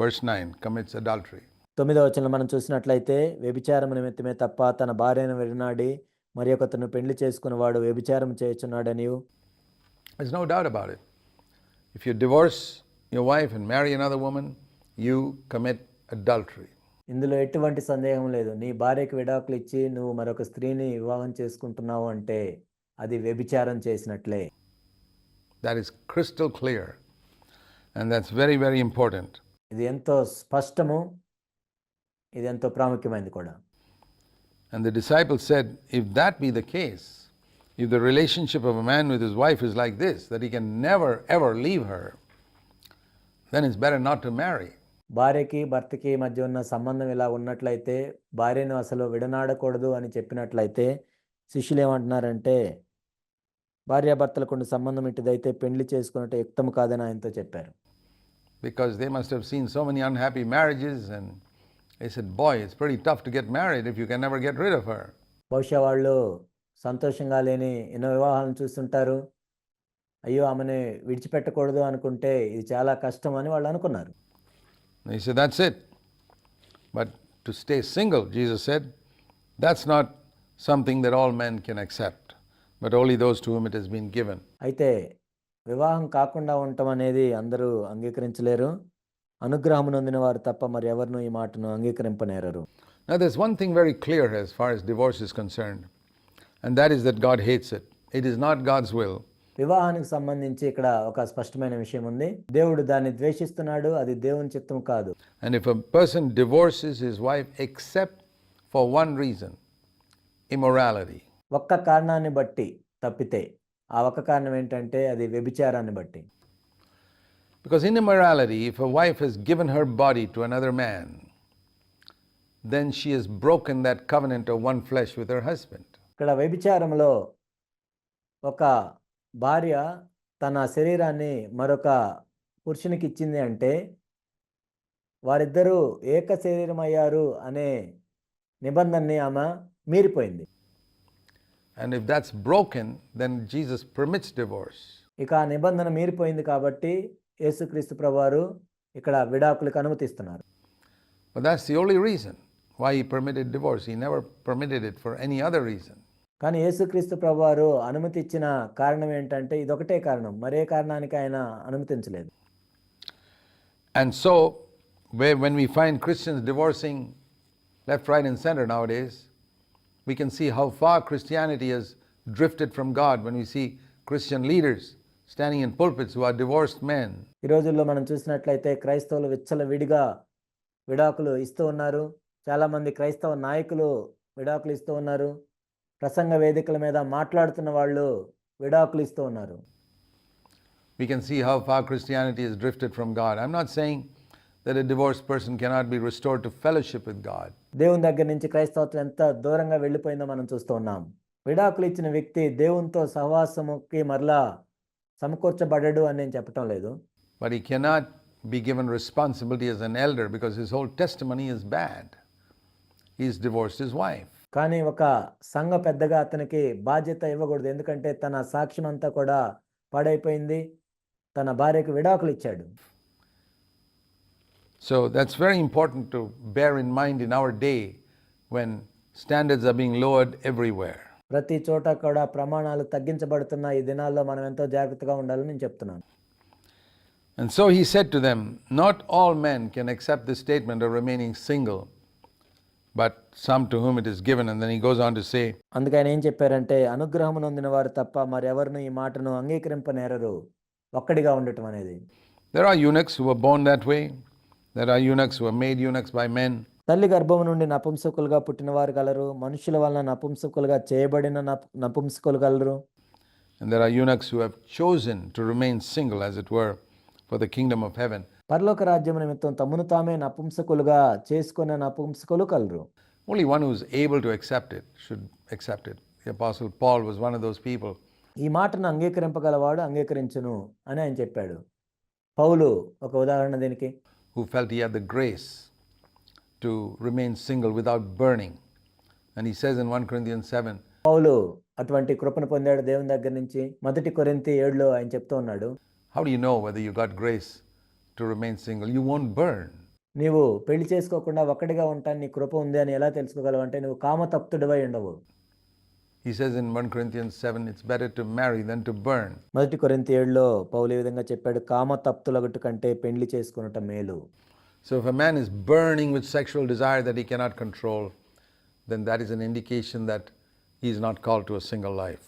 verse 9, commits adultery. 9వ వచనంలో మనం చూసినట్లయితే వ్యభిచారం నిమిత్తమే తప్ప తన భార్యను విడనాడి మరి ఒకతను పెళ్లి చేసుకున్నవాడు వ్యభిచారం చేయుచున్నాడని. There's no doubt about it. If you divorce your wife and marry another woman, you commit adultery. ఇందులో ఎటువంటి సందేహం లేదు. నీ భార్యకి విడాకులు ఇచ్చి నువ్వు మరొక స్త్రీని వివాహం చేసుకుంటున్నావు అంటే అది వ్యభిచారం చేసినట్లే. That is crystal clear, and that's very, very important. ఇది ఎంతో స్పష్టము, ఇది ఎంతో ప్రాముఖ్యమైనది కూడా. And the disciples said, if that be the case, if the relationship of a man with his wife is like this, that he can never ever leave her, then it's better not to marry. భార్యకి భర్తకి మధ్య ఉన్న సంబంధం ఇలా ఉన్నట్లయితే, భార్యను అసలు విడనాడకూడదు అని చెప్పినట్లయితే శిష్యులు ఏమంటున్నారంటే భార్యాభర్తలకుండు సంబంధం ఇటుదైతే పెండ్లి చేసుకున్నట్టు యుక్తం కాదని ఆయనతో చెప్పారు. Because they must have seen so many unhappy marriages, and they said, boy, it's pretty tough to get married if you can never get rid of her. బహుశా వాళ్ళు సంతోషంగా లేని ఎన్నో వివాహాలను చూస్తుంటారు. అయ్యో ఆమెను విడిచిపెట్టకూడదు అనుకుంటే ఇది చాలా కష్టం అని వాళ్ళు అనుకున్నారు. He said, that's it. But to stay single, Jesus said, that's not something that all men can accept, but only those to whom it has been given. అయితే వివాహం కాకుండా ఉండటం అనేది అందరూ అంగీకరించలేరు. అనుగ్రహం నొందిన వారు తప్ప మరి ఎవరినూ ఈ మాటను అంగీకరింపనేరరు. Now there's one thing very clear as far as divorce is concerned, and that is that God hates it. It is not God's will. వివాహానికి సంబంధించి ఇక్కడ ఒక స్పష్టమైన విషయం ఉంది. దేవుడు దాన్ని ద్వేషిస్తున్నాడు, అది దేవుని చిత్తం కాదు. And if a person divorces his wife except for one reason, immorality, ఒక్క కారణాన్ని బట్టి తప్పితే, ఆ ఒక్క కారణం ఏంటంటే అది వ్యభిచారాన్ని బట్టి. because in immorality, if a wife has given her body to another man, then she has broken that covenant of one flesh with her husband. ఇక్కడ వ్యభిచారంలో ఒక భార్య తన శరీరాన్ని మరొక పురుషునికి ఇచ్చింది అంటే వారిద్దరూ ఏక శరీరం అయ్యారు అనే నిబంధనని ఆమె మీరిపోయింది. And if that's broken, then Jesus permits divorce. ఇక ఆ నిబంధన మీరిపోయింది కాబట్టి యేసుక్రీస్తు ప్రభువారు ఇక్కడ విడాకులకు అనుమతిస్తున్నారు. But that's the only reason why he permitted divorce. He never permitted it for any other reason. కానీ యేసుక్రీస్తు ప్రభువారు అనుమతి ఇచ్చిన కారణం ఏంటంటే ఇదొకటే కారణం, మరే కారణానికి ఆయన అనుమతించలేదు. And so when we find Christians divorcing left, right and center nowadays, we can see how far Christianity has drifted from God when we see Christian leaders standing in pulpits who are divorced men. ఈ రోజుల్లో మనం చూసినట్లయితే క్రైస్తవులు విచ్చలవిడిగా విడాకులు ఇస్తూ ఉన్నారు. చాలామంది క్రైస్తవ నాయకులు విడాకులు ఇస్తూ ఉన్నారు. ప్రసంగ వేదికల మీద మాట్లాడుతున్న వాళ్ళు విడాకులు ఇస్తూ ఉన్నారు. We can see how far Christianity has drifted from God. I'm not saying that a divorced person cannot be restored to fellowship with God. దేవుని దగ్గర నుంచి క్రైస్తవత్వం ఎంత దూరంగా వెళ్ళిపోయిందో మనం చూస్తూ ఉన్నాం. విడాకులు ఇచ్చిన వ్యక్తి దేవునితో సహవాసముకి మరలా సమకూర్చబడడు అని నేను చెప్పటం లేదు. But he cannot be given responsibility as an elder because his whole testimony is bad. He's divorced his wife. కానీ ఒక సంఘ పెద్దగా అతనికి బాధ్యత ఇవ్వకూడదు, ఎందుకంటే తన సాక్ష్యం అంతా కూడా పాడైపోయింది. తన భార్యకు విడాకులు ఇచ్చాడు. So that's very important to bear in mind in our day when standards are being lowered everywhere. ప్రతి చోట కూడా ప్రమాణాలు తగ్గించబడుతున్న ఈ దినాల్లో మనం ఎంతో జాగ్రత్తగా ఉండాలని నేను చెప్తున్నాను. And so he said to them, not all men can accept this statement of remaining single, but some to whom it is given. And then he goes on to say, అందుకే ఆయన ఏం చెప్పారంటే అనుగ్రహం నొందిన వారు తప్ప మరెవరిని ఈ మాటను అంగీకరింపనేరరు, ఒక్కడిగా ఉండటం అనేది. there are eunuchs who were born that way. There are eunuchs who are made eunuchs by men. తల్లి గర్భం నుండి నపుంసకులుగా పుట్టిన వారు గలరు, మనుషుల వలన నపుంసకులుగా చేయబడిన నపుంసకులు గలరు. And there are eunuchs who have chosen to remain single, as it were, for the kingdom of heaven. పరలోక రాజ్యం నిమిత్తం తమను తామే నపుంసకులుగా చేసుకున్న నపుంసకులు colour. Only one who is able to accept it should accept it. The Apostle Paul was one of those people. ఈ మాటను అంగీకరింపగలవాడు అంగీకరించును అని ఆయన చెప్పాడు. పౌలు ఒక ఉదాహరణ దీనికి. Who felt he had the grace to remain single without burning. And he says in 1 Corinthians 7, పౌలు అటువంటి కృపను పొందాడు దేవుని దగ్గర నుంచి. 1 కొరింథీ 7లో ఆయన చెప్తూ ఉన్నాడు, how do you know whether you got grace to remain single? You won't burn. నీవు పెళ్లి చేసుకోకుండా ఒక్కడిగా ఉంటాను నీ కృప ఉంది అని ఎలా తెలుసుకోగలవు అంటే నువ్వు కామతప్తుడివై ఉండవు. He says in 1 Corinthians 7, it's better to marry than to burn. 1 కొరింథీ 7లో పౌలు ఈ విధంగా చెప్పాడు, కామతప్తులగుట కంటే పెళ్లి చేసుకొనుట మేలు. So if a man is burning with sexual desire that he cannot control, then that is an indication that he is not called to a single life.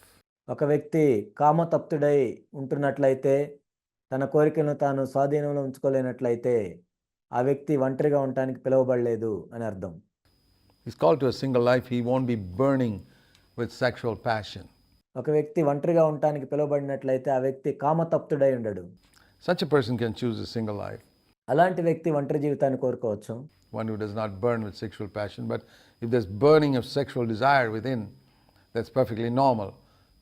ఒక వ్యక్తి కామతప్తుడై ఉంటున్నట్లయితే, తన కోరికలను తాను స్వాధీనంలో ఉంచుకోలేనట్లయితే ఆ వ్యక్తి ఒంటరిగా ఉండటానికి పిలువబడలేదు అని అర్థం. He's called to a single life, he won't be burning with sexual passion. ఒక వ్యక్తి ఒంటరిగా ఉండటానికి పిలువబడినట్లయితే ఆ వ్యక్తి కామతప్తుడై ఉండడు. Such a person can choose a single life. అలాంటి వ్యక్తి ఒంటరి జీవితాన్ని కోరుకోవచ్చు. One who does not burn with sexual passion, but if there's burning of sexual desire within, that's perfectly normal,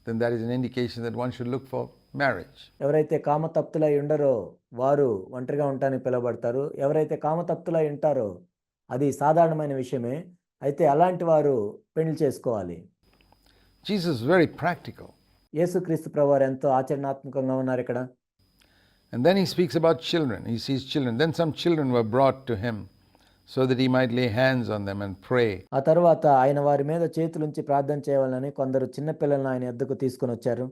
then that is an indication that one should look for marriage. ఎవరైతే కామతప్తులై ఉండరో వారు ఒంటరిగా ఉండటానికి పిలువబడతారు. ఎవరైతే కామతప్తులై ఉంటారో అది సాధారణమైన విషయమే. అయితే అలాంటి వారు పెళ్లి చేసుకోవాలి. Jesus is very practical. యేసుక్రీస్తు ప్రభువారు ఎంతో ఆచరణాత్మకంగా ఉన్నారు ఇక్కడ. And then he speaks about children. He sees children. Then some children were brought to him so that he might lay hands on them and pray. ఆ తర్వాత ఆయన వారి మీద చేతులుంచి ప్రార్థన చేయవాలని కొందరు చిన్న పిల్లలను ఆయన యొద్దకు తీసుకొని వచ్చారు.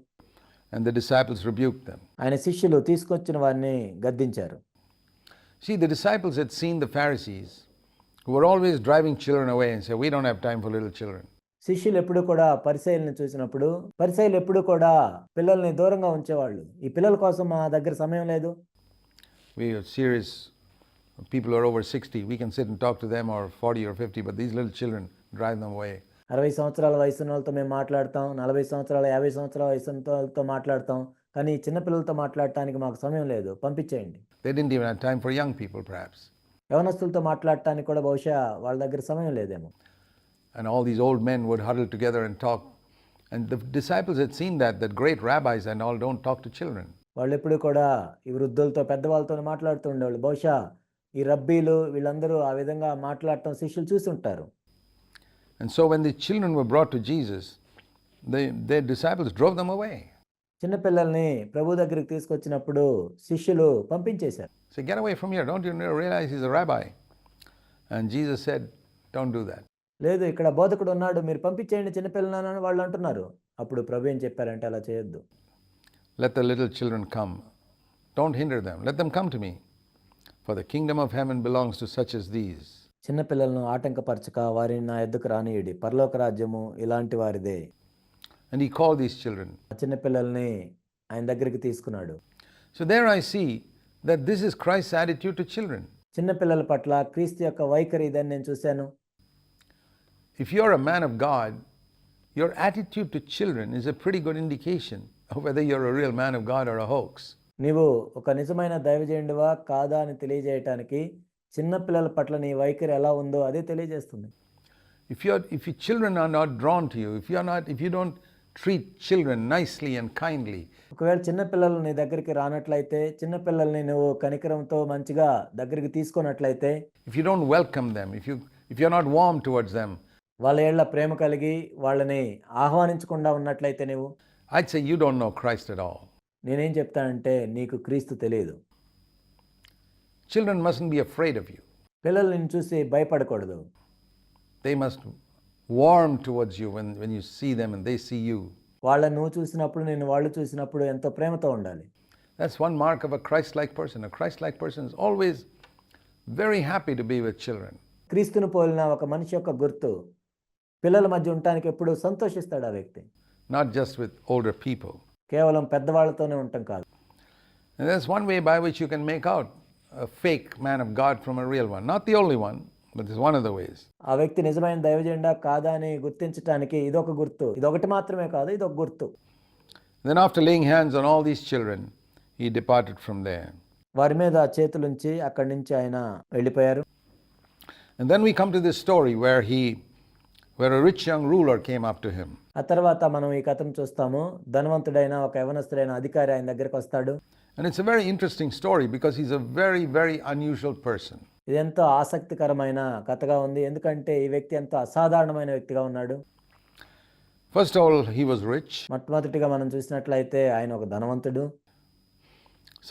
And the disciples rebuked them. ఆయన శిష్యులు తీసుకొచ్చిన వారిని గద్దించారు. See, the disciples had seen the Pharisees who were always driving children away and say, we don't have time for little children. శిష్యులు ఎప్పుడు కూడా పరిసయ్యులను చూసినప్పుడు పరిసయ్యులు ఎప్పుడు కూడా పిల్లల్ని దూరంగా ఉంచేవాళ్ళు. ఈ పిల్లల కోసం మా దగ్గర సమయం లేదు. We are serious people who are over 60. We can sit and talk to them, or 40 or 50, but these little children drive them away. 60 సంవత్సరాల వయసున్న వాళ్ళతో మేము మాట్లాడతాం, 40 సంవత్సరాల 50 సంవత్సరాల వయసున్న వాళ్ళతో మాట్లాడతాం, కానీ చిన్న పిల్లలతో మాట్లాడటానికి మాకు సమయం లేదు, పంపించేయండి. They didn't even have time for young people, perhaps. యవనస్తులతో మాట్లాడటానికి కూడా బహుశా వాళ్ళ దగ్గర సమయం లేదేమో. And all these old men would huddle together and talk. And the disciples had seen that great rabbis and all don't talk to children. వాళ్ళు ఎప్పుడు కూడా ఈ వృద్ధులతో పెద్దవాళ్ళతో మాట్లాడుతూ ఉండేవాళ్ళు. బహుశా ఈ రబ్బీలు వీళ్ళందరూ ఆ విధంగా మాట్లాడటం శిష్యులు చూస్తుంటారు. And so when the children were brought to Jesus, their disciples drove them away. చిన్న పిల్లల్ని ప్రభు దగ్గరికి తీసుకొచ్చినప్పుడు శిష్యులు పంపించేశారు. Say, get away from here. Don't you realize he's a rabbi? And Jesus said, don't do that. లేదు, ఇక్కడ బోధకుడు ఉన్నాడు, మీరు పంపించేయండి చిన్నపిల్లలని వాళ్ళు అంటున్నారు. అప్పుడు ప్రభు ఏం చెప్పారంటే అలా చేయొద్దు. Let the little children come. Don't hinder them. Let them come to me. For the kingdom of heaven belongs to such as these. చిన్న పిల్లలను ఆటంకపరచక వారిని నా యొద్దకు రానియుడి, పరలోక రాజ్యము ఇలాంటి వారిదే. And he called these children. ఆ చిన్న పిల్లల్ని ఆయన దగ్గరికి తీసుకున్నాడు. So there I see that this is Christ's attitude to children. చిన్న పిల్లల పట్ల క్రీస్తు యొక్క వైఖరి ఇదని నేను చూశాను. If you're a man of God, your attitude to children is a pretty good indication of whether you're a real man of God or a hoax. నీవు ఒక నిజమైన దైవజనుడివా కాదా అని తెలియజేయటానికి చిన్న పిల్లల పట్ల నీ వైఖరి ఎలా ఉందో అదే తెలియజేస్తుంది. If your children are not drawn to you, if you don't treat children nicely and kindly, ఒకవేళ చిన్న పిల్లలు నీ దగ్గరికి రానట్లయితే, చిన్న పిల్లల్ని నువ్వు కనికరంతో మంచిగా దగ్గరికి తీసుకున్నట్లయితే, if you don't welcome them, if you're not warm towards them, వాళ్ళ ఏళ్ల ప్రేమ కలిగి వాళ్ళని ఆహ్వానించకుండా ఉన్నట్లయితే నువ్వు, I'd say you don't know Christ at all. నేనేం చెప్తానంటే నీకు క్రీస్తు తెలియదు. Children mustn't be afraid of you. పిల్లలు నిన్ను చూసి భయపడకూడదు. They must warm towards you when you see them and they see you. వాళ్ళని నువ్వు చూసినప్పుడు, నేను వాళ్ళు చూసినప్పుడు ఎంతో ప్రేమతో ఉండాలి. That's one mark of a Christ-like person. A Christ-like person is always very happy to be with children. క్రీస్తును పోలిన ఒక మనిషి యొక్క గుర్తు పిల్లల మధ్య ఉండటానికి ఎప్పుడు సంతోషిస్తాడు ఆ వ్యక్తి. Not just with older people. కేవలం పెద్దవాళ్ళతోనే ఉండటం కాదు. And that's one way by which you can make out a fake man of God from a real one. Not the only one, but it's one of the ways. ఆ వ్యక్తి నిజమైన దైవజనుడా కాదా అని గుర్తించడానికి ఇదొక గుర్తు. ఇదొకటి మాత్రమే కాదు, ఇదొక గుర్తు. Then after laying hands on all these children, he departed from there. వారి మీద చేతులుంచి అక్కడి నుంచి ఆయన వెళ్ళిపోయారు. And then we come to this story where a rich young ruler came up to him. ఆ తర్వాత మనం ఈ కథను చూస్తాము. ధనవంతుడైన ఒక యవనస్తుడైన అధికారి ఆయన దగ్గరికి వస్తాడు. And it's a very interesting story because he's a very, very unusual person. ఇది ఎంతో ఆసక్తికరమైన కథగా ఉంది, ఎందుకంటే ఈ వ్యక్తి ఎంతో అసాధారణమైన వ్యక్తిగా ఉన్నాడు. First of all, he was rich. మొట్టమొదటిగా మనం చూసినట్లయితే ఆయన ఒక ధనవంతుడు.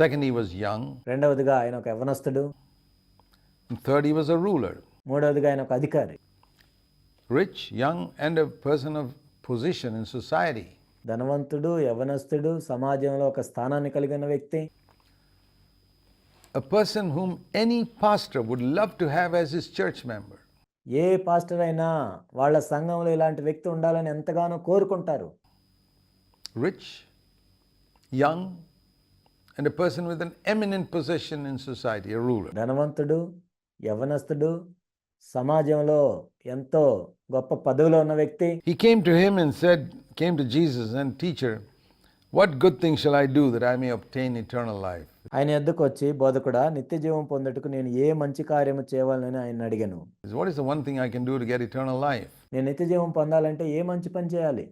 Second, he was young. రెండవదిగా ఆయన ఒక యవనస్తుడు. And third, he was a ruler. మూడవదిగా ఆయన ఒక అధికారి. Rich, young, and a person of position in society. ధనవంతుడు, యవనస్తుడు, సమాజంలో ఒక స్థానాన్ని కలిగిన వ్యక్తి. A person whom any pastor would love to have as his church member. A pastor అయినా వాళ్ళ సంఘంలో ఇలాంటి వ్యక్తి ఉండాలని ఎంతగానో కోరుకుంటారు. Rich, young, and a person with an eminent position in society, a ruler. ధనవంతుడు, యవనస్తుడు, సమాజంలో ఎంతో గొప్ప పదవిలో ఉన్న వ్యక్తి. He came to Jesus and, teacher, what good thing shall I do that I may obtain eternal life? ఆయన యొద్దకు వచ్చి, బోధకుడా, నిత్య జీవం పొందుటకు నేను ఏ మంచి కార్యము చేయాలని ఆయన అడిగాను. What is the one thing I can do to get eternal life? నేను నిత్య జీవం పొందాలంటే ఏ మంచి పని చేయాలి?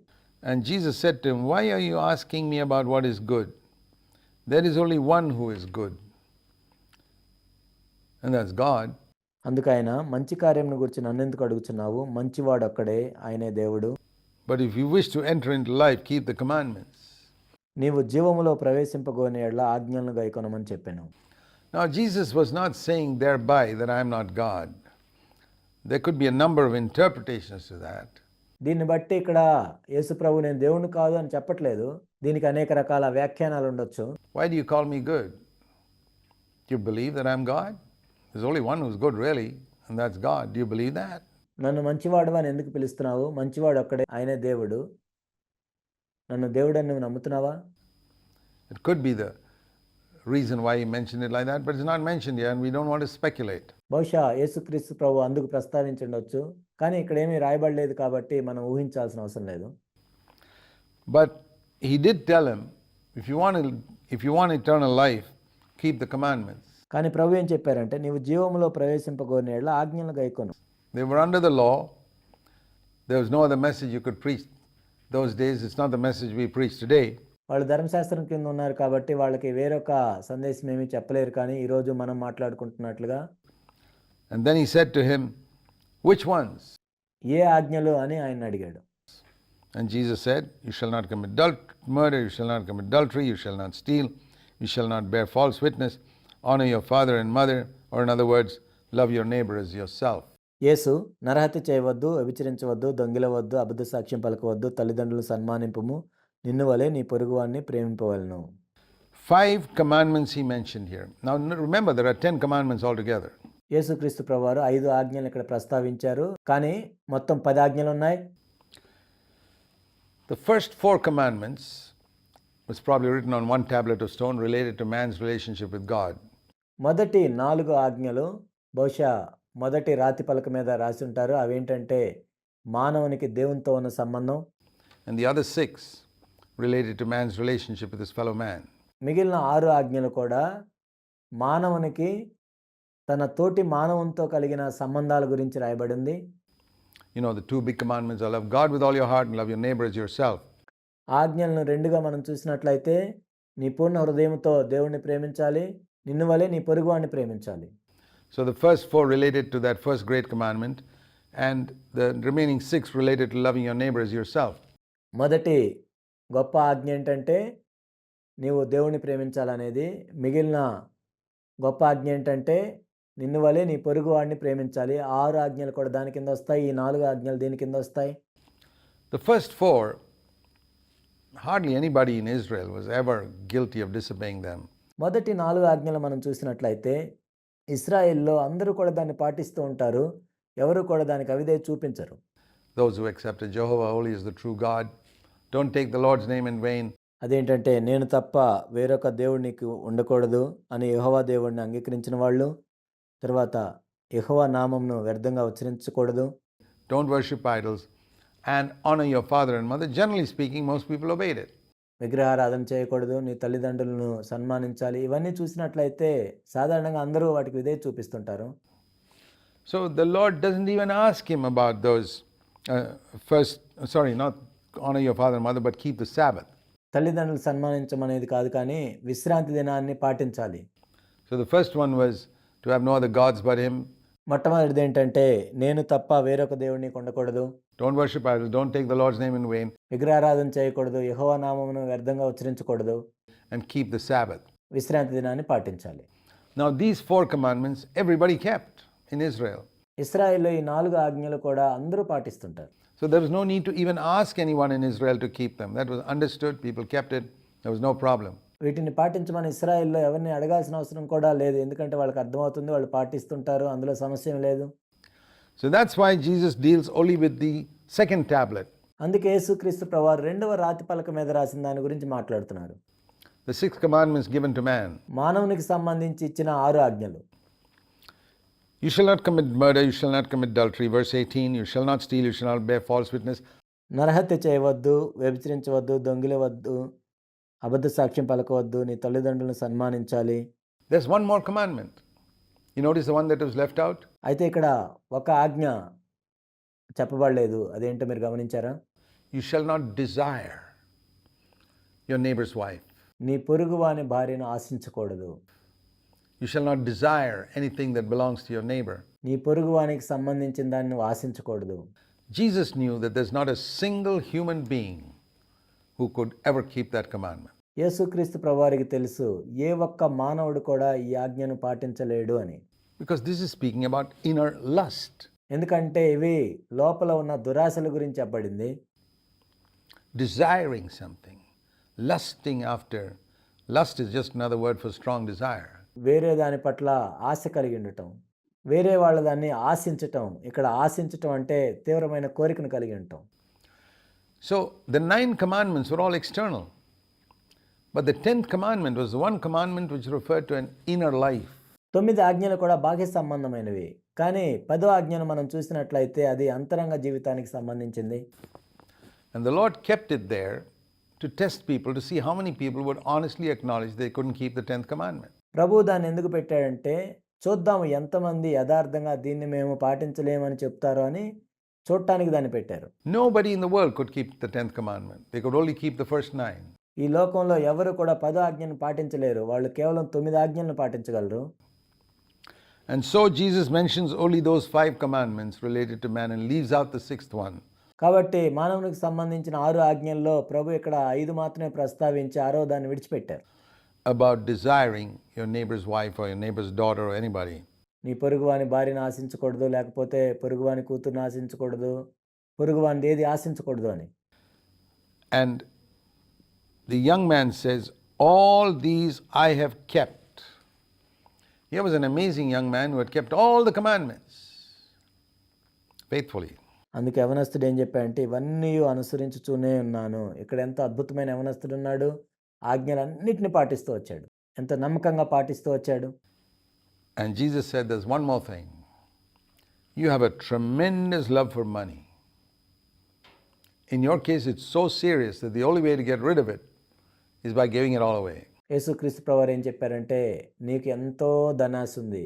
And Jesus said to him, "Why are you asking me about what is good? There is only one who is good, and that's God." అందుకు ఆయన, మంచి కార్యమును గురించి నన్నెందుకు అడుగుచున్నావు? మంచివాడు ఒక్కడే, ఆయనే దేవుడు. But if you wish to enter into life, keep the commandments. నీవు జీవములో ప్రవేశింపగోని యెడల ఆజ్ఞలను గైకొనమని చెప్పెను. Now, Jesus was not saying thereby that I am not God. There could be a number of interpretations to that. దీన్ని బట్టి ఇక్కడ యేసు ప్రభు నేను దేవుని కాదు అని చెప్పట్లేదు. దీనికి అనేక రకాల వ్యాఖ్యానాలు ఉండొచ్చు. Why do you call me good? Do you believe that I'm God? There's only one who's good, really, and that's God. Do you believe that? నన్ను మంచివాడు అని ఎందుకు పిలుస్తున్నావు? మంచివాడు ఒక్కడే, ఆయనే దేవుడు. నన్ను దేవుడని నువ్వు నమ్ముతున్నావా? It could be the reason why he mentioned it like that, but it's not mentioned here, and we don't want to speculate. బహుశా యేసుక్రీస్తు ప్రభు అందుకు ప్రస్తావించుండొచ్చు, కానీ ఇక్కడ ఏమీ రాయబడలేదు కాబట్టి మనం ఊహించాల్సిన అవసరం లేదు. But he did tell him, if you want eternal life, keep the commandments. కానీ ప్రభు ఏం చెప్పారంటే, నీవు జీవములో ప్రవేశింపగోరిన యెడల ఆజ్ఞలను గైకొను. They were under the law. There was no other message you could preach those days. It's not the message we preach today. వాళ్ళు ధర్మశాస్త్రం కింద ఉన్నారు కాబట్టి వాళ్ళకి వేరొక సందేశం ఏమీ చెప్పలేరు, కానీ ఈరోజు మనం మాట్లాడుకుంటున్నట్లుగా. And then he said to him, "Which ones?" ఏ ఆజ్ఞలు అని ఆయన అడిగాడు. And Jesus said, "You shall not commit murder, you shall not commit adultery, you shall not steal, you shall not bear false witness, honor your father and mother," or in other words, love your neighbor as yourself. యేసు, నరహత్య చేయవద్దు, వ్యభిచరించవద్దు, దొంగిలవద్దు, అబద్ధ సాక్ష్యం పలకవద్దు, తల్లిదండ్రులను సన్మానింపుము, నిన్ను వలె నీ పొరుగువాన్ని ప్రేమింపవలెను. 5 commandments he mentioned here. Now remember, there are 10 commandments altogether. యేసుక్రీస్తు ప్రభువారు 5 ఆజ్ఞలు ఇక్కడ ప్రస్తావించారు, కానీ మొత్తం 10 ఆజ్ఞలు ఉన్నాయి. The first 4 commandments was probably written on one tablet of stone related to man's relationship with God. మొదటి 4 ఆజ్ఞలు బహుశా మొదటి రాతి పలక మీద రాసి ఉంటారు. అవేంటంటే మానవునికి దేవునితో ఉన్న సంబంధం. And the other 6 related to man's relationship with his fellow man. మిగిలిన 6 ఆజ్ఞలు కూడా మానవునికి తన తోటి మానవునితో కలిగిన సంబంధాల గురించి రాయబడింది. You know, the 2 big commandments are love God with all your heart and love your neighbor as yourself. ఆజ్ఞలను 2గా మనం చూసినట్లయితే, నీ పూర్ణ హృదయంతో దేవుణ్ణి ప్రేమించాలి, నిన్ను వలె నీ పొరుగువాన్ని ప్రేమించాలి. So the first 4 related to that first great commandment, and the remaining 6 related to loving your neighbor as yourself. మొదటి గొప్ప ఆజ్ఞ ఏంటంటే నీవు దేవుణ్ణి ప్రేమించాలనేది. మిగిలిన గొప్ప ఆజ్ఞ ఏంటంటే నిన్ను వలె నీ పొరుగువాడిని ప్రేమించాలి. 6 ఆజ్ఞలు కూడా దాని కింద వస్తాయి. ఈ 4 ఆజ్ఞలు దీని కింద వస్తాయి. The first 4, hardly anybody in Israel was ever guilty of disobeying them. మొదటి 4 ఆజ్ఞలు మనం చూసినట్లయితే ఇశ్రాయేల్లో అందరూ కూడా దాన్ని పాటిస్తూ ఉంటారు. ఎవరు కూడా దానికి అవిధేయత చూపించరు. Those who accepted Jehovah holy is the true God, don't take the Lord's name in vain. అదేంటంటే నేను తప్ప వేరొక దేవుడు నీకు ఉండకూడదు అని యెహోవా దేవుడిని అంగీకరించిన వాళ్ళు, తర్వాత యెహోవా నామంను వ్యర్థంగా ఉచ్చరించకూడదు, Don't worship idols, and honor your father and mother. Generally speaking, most people obeyed it. విగ్రహారాధన చేయకూడదు, నీ తల్లిదండ్రులను సన్మానించాలి. ఇవన్నీ చూసినట్లయితే సాధారణంగా అందరూ వాటికి విధేయత చూపిస్తుంటారు. So the Lord doesn't even ask him about those not honor your father and mother, but keep the Sabbath. తల్లిదండ్రులు సన్మానించమనేది కాదు, కానీ విశ్రాంతి దినాన్ని పాటించాలి. So the first one was to have no other gods but him. మొట్టమొదటిది ఏంటంటే నేను తప్ప వేరొక దేవుడిని ఉండకూడదు. Don't worship idols, don't take the Lord's name in vain. విగ్రహారాధన చేయకూడదు, యెహోవా నామమును వ్యర్థంగా ఉచ్చరించకూడదు, and keep the Sabbath. విశ్రాంతి దినాన్ని పాటించాలి. Now these 4 commandments everybody kept in Israel. ఇశ్రాయేల్లో ఈ 4 ఆజ్ఞలు కూడా అందరూ పాటిస్తుంటారు. So there was no need to even ask anyone in Israel to keep them. That was understood, people kept it, there was no problem. వీటిని పాటించమని ఇశ్రాయేల్లో ఎవరిని అడగాల్సిన అవసరం కూడా లేదు, ఎందుకంటే వాళ్ళకి అర్థమవుతుంది, వాళ్ళు పాటిస్తుంటారు, అందులో సమస్య ఏం లేదు. So that's why Jesus deals only with the second tablet. అందుకే యేసుక్రీస్తు ప్రభువారు 2వ రాతి పలక మీద రాసిన దాని గురించి మాట్లాడుతున్నారు. The 6 commandments given to man. మానవునికి సంబంధించి ఇచ్చిన 6 ఆజ్ఞలు. You shall not commit murder, you shall not commit adultery. Verse 18, you shall not steal, you shall not bear false witness. నరహత్య చేయవద్దు, వ్యభిచరించవద్దు, దొంగిలవద్దు, అబద్ధ సాక్ష్యం పలకవద్దు, నీ తల్లిదండ్రులను సన్మానించాలి. There's one more commandment. You notice the one that was left out? అయితే ఇక్కడ ఒక ఆజ్ఞ చెప్పబడలేదు. అదేంటో మీరు గమనించారా? You shall not desire your neighbor's wife. నీ పొరుగువాని భార్యను ఆశించకూడదు. You shall not desire anything that belongs to your neighbor. నీ పొరుగువానికి సంబంధించిన దాన్ని నువ్వు ఆశించకూడదు. Jesus knew that there's not a single human being who could ever keep that commandment. యేసుక్రీస్తు ప్రభువారికి తెలుసు ఏ ఒక్క మానవుడు కూడా ఈ ఆజ్ఞను పాటించలేడు అని. Because this is speaking about inner lust. ఎందుకంటే ఇవి లోపల ఉన్న దురాశల గురించి చెప్పబడింది. Desiring something, lusting after. Lust is just another word for strong desire. వేరే దాని పట్ల ఆశ కలిగి ఉండటం, వేరే వాళ్ళ దాన్ని ఆశించటం. ఇక్కడ ఆశించటం అంటే తీవ్రమైన కోరికను కలిగి ఉండటం. So the 9 commandments were all external. But the 10th commandment was the one commandment which referred to an inner life. 9 ఆజ్ఞలు కూడా బాహ్య సంబంధమైనవి. కానీ 10వ ఆజ్ఞను మనం చూసినట్లయితే అది అంతరంగ జీవితానికి సంబంధించింది. And the Lord kept it there to test people, to see how many people would honestly acknowledge they couldn't keep the 10th commandment. ప్రభువు దాన్ని ఎందుకు పెట్టాడంటే చూద్దాము ఎంతమంది యథార్థంగా దీన్ని మేము పాటించలేమని చెప్తారో అని చూడటానికి దాన్ని పెట్టారు. Nobody in the world could keep the 10th commandment. They could only keep the first 9. ఈ లోకంలో ఎవరు కూడా 10వ ఆజ్ఞను పాటించలేరు. వాళ్ళు కేవలం 9 ఆజ్ఞలను పాటించగలరు. And so Jesus mentions only those 5 commandments related to man and leaves out the 6th one. కాబట్టి మానవునికి సంబంధించిన 6 ఆజ్ఞల్లో ప్రభు ఇక్కడ 5 మాత్రమే ప్రస్తావించి 6వ దాన్ని విడిచిపెట్టారు. About desiring your neighbor's wife or your neighbor's daughter or anybody. నీ పొరుగువాని భార్యను ఆశించకూడదు, లేకపోతే పొరుగువాని కూతురుని ఆశించకూడదు, పొరుగువాని ఏది ఆశించకూడదు అని. And the young man says, all these I have kept. Here was an amazing young man who had kept all the commandments faithfully. అందుకే యవనస్తుడు ఏం చెప్పాడంటే ఇవన్నీ అనుసరించుతూనే ఉన్నాను. ఇక్కడ ఎంత అద్భుతమైన యవనస్తుడు ఉన్నాడు. ఆజ్ఞలన్నిటిని పాటిస్తూ వచ్చాడు. ఎంత నమ్మకంగా పాటిస్తూ వచ్చాడు. And Jesus said there's one more thing. You have a tremendous love for money. In your case it's so serious that the only way to get rid of it is by giving it all away. యేసుక్రీస్తు ప్రభువారు ఏం చెప్పారంటే నీకు ఎంతో ధనాశ ఉంది.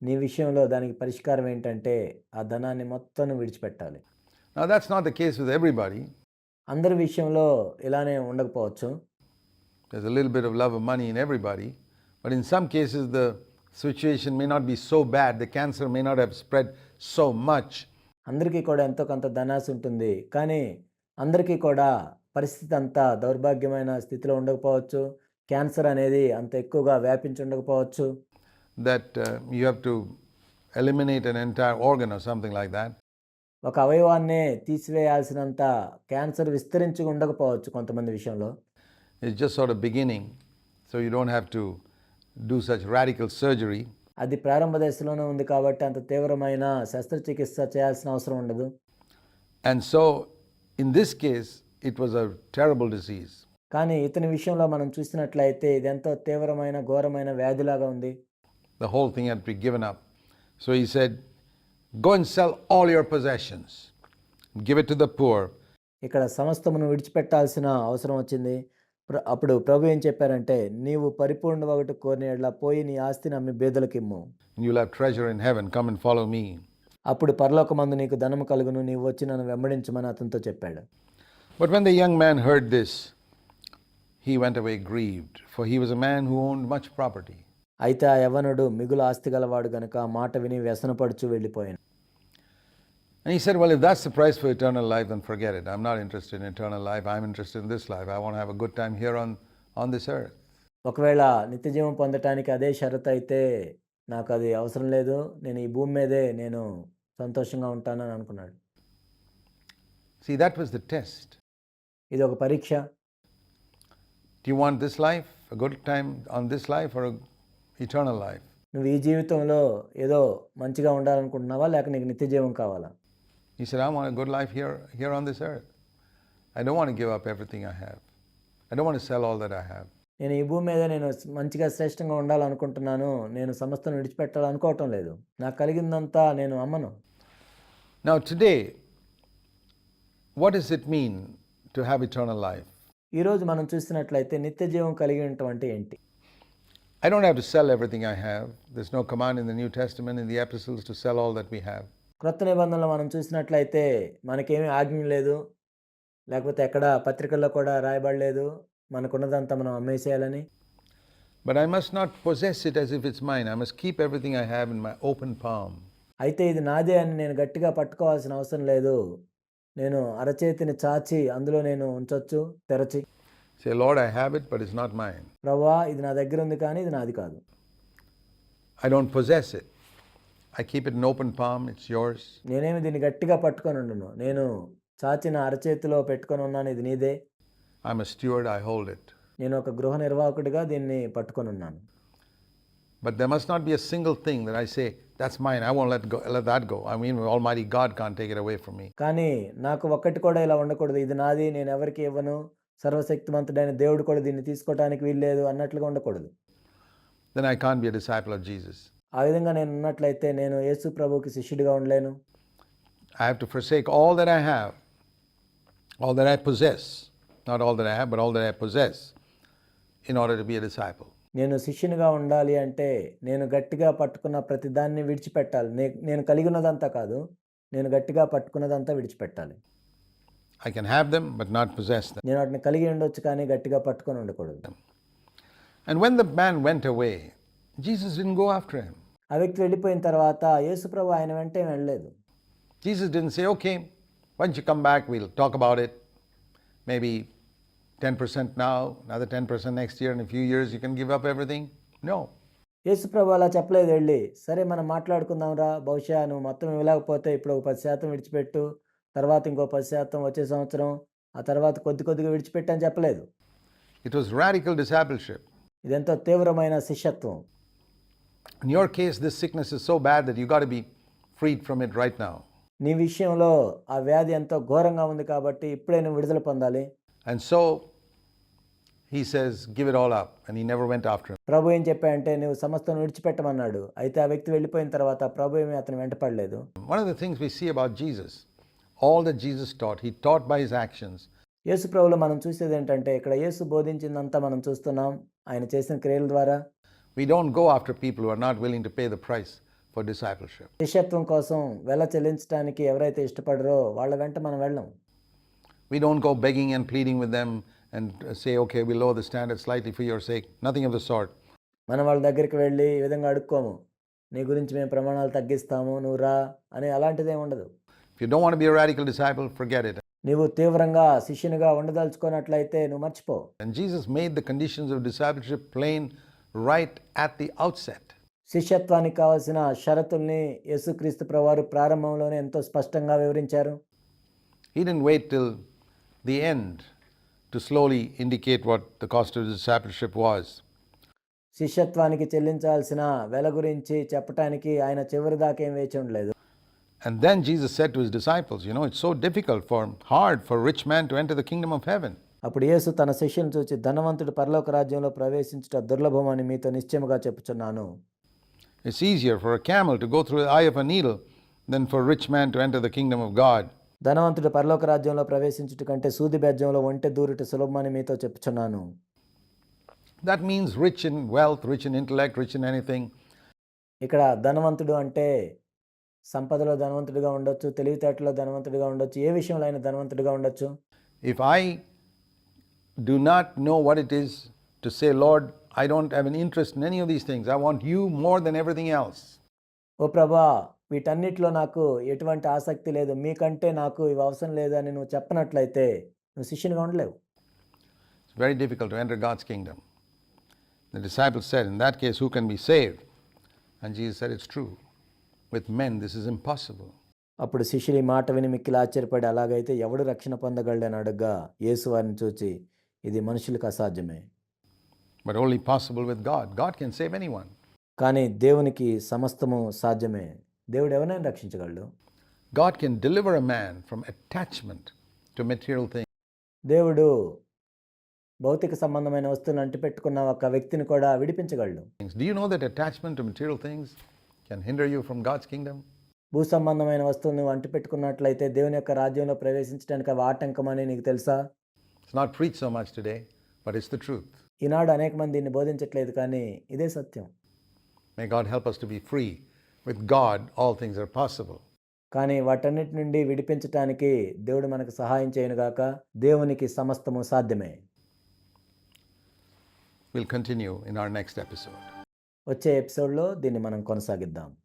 నీ విషయంలో దానికి పరిష్కారం ఏంటంటే ఆ ధనాన్ని మొత్తం విడిచిపెట్టాలి. Now that's not the case with everybody. అందరి విషయంలో ఇలానే ఉండకపోవచ్చు. There's a little bit of love of money in everybody, but in some cases the situation may not be so bad, the cancer may not have spread so much. అందరికీ కూడా ఎంతో కొంత ధనాశ ఉంటుంది. కానీ అందరికీ కూడా పరిస్థితి అంతా దౌర్భాగ్యమైన స్థితిలో ఉండకపోవచ్చు. క్యాన్సర్ అనేది అంత ఎక్కువగా వ్యాపించి ఉండకపోవచ్చు. That you have to eliminate an entire organ or something like that. ఒక అవయవాన్నే తీసివేయాల్సినంత క్యాన్సర్ విస్తరించి ఉండకపోవచ్చు కొంతమంది విషయంలో. It's just sort of beginning, so you don't have to do such radical surgery. అది ప్రారంభ దశలోనే ఉంది కాబట్టి అంత తీవ్రమైన శస్త్రచికిత్స చేయాల్సిన అవసరం ఉండదు. And so in this case it was a terrible disease. కానీ ఇతని విషయంలో మనం చూసినట్లయితే ఇది ఎంతో తీవ్రమైన ఘోరమైన వ్యాధిలాగా ఉంది. The whole thing had to be given up. So he said, go and sell all your possessions, give it to the poor. ఇక్కడ సమస్తమును విడిచిపెట్టాల్సిన అవసరం వచ్చింది. అప్పుడు ప్రభు ఏం చెప్పారంటే నీవు పరిపూర్ణ ఒకటి కోరిన యెడల పోయి నీ ఆస్తిని అమ్మి బేదలకు ఇమ్ము. And you'll have treasure in heaven. Come and follow me. అప్పుడు పరలోకమందు నీకు ధనము కలుగును, నీవు వచ్చి నన్ను వెంబడించమని అతనితో చెప్పాడు. But when the young man heard this, he went away grieved, for he was a man who owned much property. అయితే ఆ యవ్వనుడు మిగులు ఆస్తి గలవాడు గనుక ఆ మాట విని వ్యసనపడుచు వెళ్ళిపోయాను. And he said, well, if that's the price for eternal life, then forget it. I'm not interested in eternal life. I'm interested in this life. I want to have a good time here on this earth. ఒకవేళ నిత్యజీవం పొందటానికి అదే షరతు అయితే నాకు అది అవసరం లేదు. నేను ఈ భూమి మీదే నేను సంతోషంగా ఉంటానని అనుకున్నాడు. See, that was the test. ఇది ఒక పరీక్ష. Do you want this life, a good time on this life, or eternal life? నువ్వు ఈ జీవితంలో ఏదో మంచిగా ఉండాలనుకుంటున్నావా లేక నీకు నిత్యజీవం కావాలా? He said, I want a good life here on this earth. I don't want to give up everything I have. I don't want to sell all that I have. నేను ఈ భూమి మీద నేను మంచిగా శ్రేష్టంగా ఉండాలనుకుంటున్నాను. నేను సమస్తను విడిచిపెట్టాలనుకోవటం లేదు. నాకు కలిగిందంతా నేను అమ్మను. Now today, what does it mean to have eternal life? ఈరోజు మనం చూసినట్లయితే నిత్యజీవం కలిగి ఉండటం అంటే ఏంటి? I don't have to sell everything I have. There's no command in the New Testament, in the epistles, to sell all that we have. క్రొత్త నిబంధనలో మనం చూసినట్లయితే మనకేమీ ఆజ్ఞ లేదు లేకపోతే ఎక్కడ పత్రికల్లో కూడా రాయబడలేదు మనకున్నదంతా మనం అమ్మేసేయాలని. But I must not possess it as if it's mine. I must keep everything I have in my open palm. అయితే ఇది నాదే అని నేను గట్టిగా పట్టుకోవాల్సిన అవసరం లేదు. నేను అరచేతిని చాచి అందులో నేను ఉంచొచ్చు తెరచి. Say, Lord, I have it, but it's not mine. ప్రభువా ఇది నా దగ్గర ఉంది కానీ ఇది నాది కాదు. I don't possess it. I keep it in open palm. It's yours. నేనేమి దీన్ని గట్టిగా పట్టుకొని ఉండను. నేను చాచిన అరచేతిలో పెట్టుకొని ఉన్నాను, ఇది నీదే. I'm a steward. I hold it. నేను ఒక గృహ నిర్వాహకుడిగా దీన్ని పట్టుకొని ఉన్నాను. But there must not be a single thing that I say, that's mine. I won't let that go. I mean, Almighty God can't take it away from me. కానీ నాకు ఒక్కటి కూడా ఇలా ఉండకూడదు. ఇది నాది, నేను ఎవరికి ఇవ్వను. సర్వశక్తిమంతుడైన దేవుడు కూడా దీన్ని తీసుకోవడానికి వీల్లేదు అన్నట్లుగా ఉండకూడదు. Then I can't be a disciple of Jesus. ఆ విధంగా నేను ఉన్నట్లయితే నేను యేసు ప్రభువుకి శిష్యుడిగా ఉండలేను. I have to forsake all that I have, all that I possess. Not all that I have, but all that I possess in order to be a disciple. నేను శిష్యునిగా ఉండాలి అంటే నేను గట్టిగా పట్టుకున్న ప్రతి దాన్ని విడిచిపెట్టాలి. నేను కలిగి ఉన్నదంతా కాదు, నేను గట్టిగా పట్టుకున్నదంతా విడిచిపెట్టాలి. I can have them, but not possess them. నేను వాటిని కలిగి ఉండొచ్చు కానీ గట్టిగా పట్టుకొని ఉండకూడదు. And when the man went away, Jesus didn't go after him. ఆ వ్యక్తి వెళ్ళిపోయిన తర్వాత యేసు ప్రభు ఆయన వెంటే వెళ్ళలేదు. Jesus didn't say, okay, once you come back, we'll talk about it. Maybe 10% now, another 10% next year, in a few years you can give up everything. No. యేసు ప్రభు అలా చెప్పలేదు. వెళ్ళి సరే మనం మాట్లాడుకుందాం రా, బహుశా నువ్వు మొత్తం ఇవ్వలేకపోతే ఇప్పుడు ఒక 10% విడిచిపెట్టు, తర్వాత ఇంకో 10% వచ్చే సంవత్సరం, ఆ తర్వాత కొద్ది కొద్దిగా విడిచిపెట్టు అని చెప్పలేదు. It was radical discipleship. ఇదెంతో తీవ్రమైన శిష్యత్వం. In your case, this sickness is so bad that you got to be freed from it right now. నీ విషయంలో ఆ వ్యాధి ఎంతో ఘోరంగా ఉంది కాబట్టి ఇప్పుడే నువ్వు విడుదల పొందాలి. And so he says, give it all up. And he never went after him. ప్రభు ఏం చెప్పాడంటే నువ్వు సమస్తం విడిచిపెట్టమన్నాడు. అయితే ఆ వ్యక్తి వెళ్ళిపోయిన తర్వాత ప్రభు ఏమీ అతను వెంటపడలేదు. One of the things we see about Jesus, all that Jesus taught, he taught by his actions. యేసు ప్రభువులో మనం చూసేది ఏంటంటే ఇక్కడ యేసు బోధించిందంతా మనం చూస్తున్నాం ఆయన చేసిన క్రియల ద్వారా. We don't go after people who are not willing to pay the price for discipleship. శిష్యత్వం కోసం వెల చెల్లించడానికి ఎవరైతే ఇష్టపడరో వాళ్ళ వెంట మనం వెళ్ళం. We don't go begging and pleading with them and say, okay, we'll lower the standard slightly for your sake. Nothing of the sort. మనం వాళ్ళ దగ్గరికి వెళ్ళి ఈ విధంగా అడుక్కోము, నీ గురించి మేము ప్రమాణాలు తగ్గిస్తాము నువ్వు రా అని, అలాంటిదేం ఉండదు. If you don't want to be a radical disciple, forget it. నీవు తీవ్రంగా శిష్యునిగా ఉండదలుచుకున్నట్లయితే నువ్వు మర్చిపో. And Jesus made the conditions of discipleship plain right at the outset. శిష్యత్వానికి కావాల్సిన షరతుల్ని యేసుక్రీస్తు ప్రభువారు ప్రారంభంలోనే ఎంతో స్పష్టంగా వివరించారు. He didn't wait till the end to slowly indicate what the cost of discipleship was. శిష్యత్వానికి చెల్లించాల్సిన వెల గురించి చెప్పటానికి ఆయన చివరి దాకా ఏం వేచి ఉండలేదు. And then Jesus said to his disciples, it's so hard for a rich man to enter the kingdom of heaven. అప్పుడు యేసు తన శిష్యులను చూచి ధనవంతుడు పరలోక రాజ్యంలో ప్రవేశించుట దుర్లభమని మీతో నిశ్చయముగా చెప్పుచున్నాను. It's easier for a camel to go through the eye of a needle than for a rich man to enter the kingdom of God. ధనవంతుడు పరలోక రాజ్యంలో ప్రవేశించుట కంటే సూది బెజ్జంలో ఒంటె దూరుట సులభమని మీతో చెప్పుచున్నాను. That means rich in wealth, rich in intellect, rich in anything. ఇక్కడ ధనవంతుడు అంటే సంపదలో ధనవంతుడిగా ఉండొచ్చు, తెలివితేటలో ధనవంతుడిగా ఉండొచ్చు, ఏ విషయంలో అయినా ధనవంతుడిగా ఉండొచ్చు. If I do not know what it is to say, Lord, I don't have an interest in any of these things. I want you more than everything else. ఓ ప్రభా, వీటన్నిటిలో నాకు ఎటువంటి ఆసక్తి లేదు, మీకంటే నాకు ఇవి అవసరం లేదు అని నువ్వు చెప్పనట్లయితే నువ్వు శిష్యునిగా ఉండలేవు. It's very difficult to enter God's kingdom. The disciples said, in that case, who can be saved? And Jesus said, it's true. With men, this is impossible. అప్పుడు శిష్యులు ఈ మాట విని మిక్కిలి ఆశ్చర్యపడి, అలాగైతే ఎవడు రక్షణ పొందగలడని అడగ్గా యేసు వారిని చూచి, ఇది మనుషులకు అసాధ్యమే. But only possible with God. God can save anyone. కానీ దేవునికి సమస్తము సాధ్యమే. దేవుడు ఎవరినైనా రక్షించగలడు. God can deliver a man from attachment to material things. దేవుడు భౌతిక సంబంధమైన వస్తువులను అంటిపెట్టుకున్న ఒక వ్యక్తిని కూడా విడిపించగలడు. Do you know that attachment to material things can hinder you from God's kingdom? భూ సంబంధమైన వస్తువులను అంటిపెట్టుకున్నట్లయితే దేవుని యొక్క రాజ్యంలో ప్రవేశించడానికి అవి ఆటంకమని నీకు తెలుసా? It's not preached so much today, but it's the truth. ఈనాడు అనేక మంది దీన్ని బోధించట్లేదు కానీ ఇదే సత్యం. May God help us to be free. With God, all things are possible. కానీ వాటన్నిటి నుండి విడిపించటానికి దేవుడు మనకు సహాయం చేయనుగాక. దేవునికి సమస్తము సాధ్యమే. We'll continue in our next episode. వచ్చే ఎపిసోడ్లో దీన్ని మనం కొనసాగిద్దాం.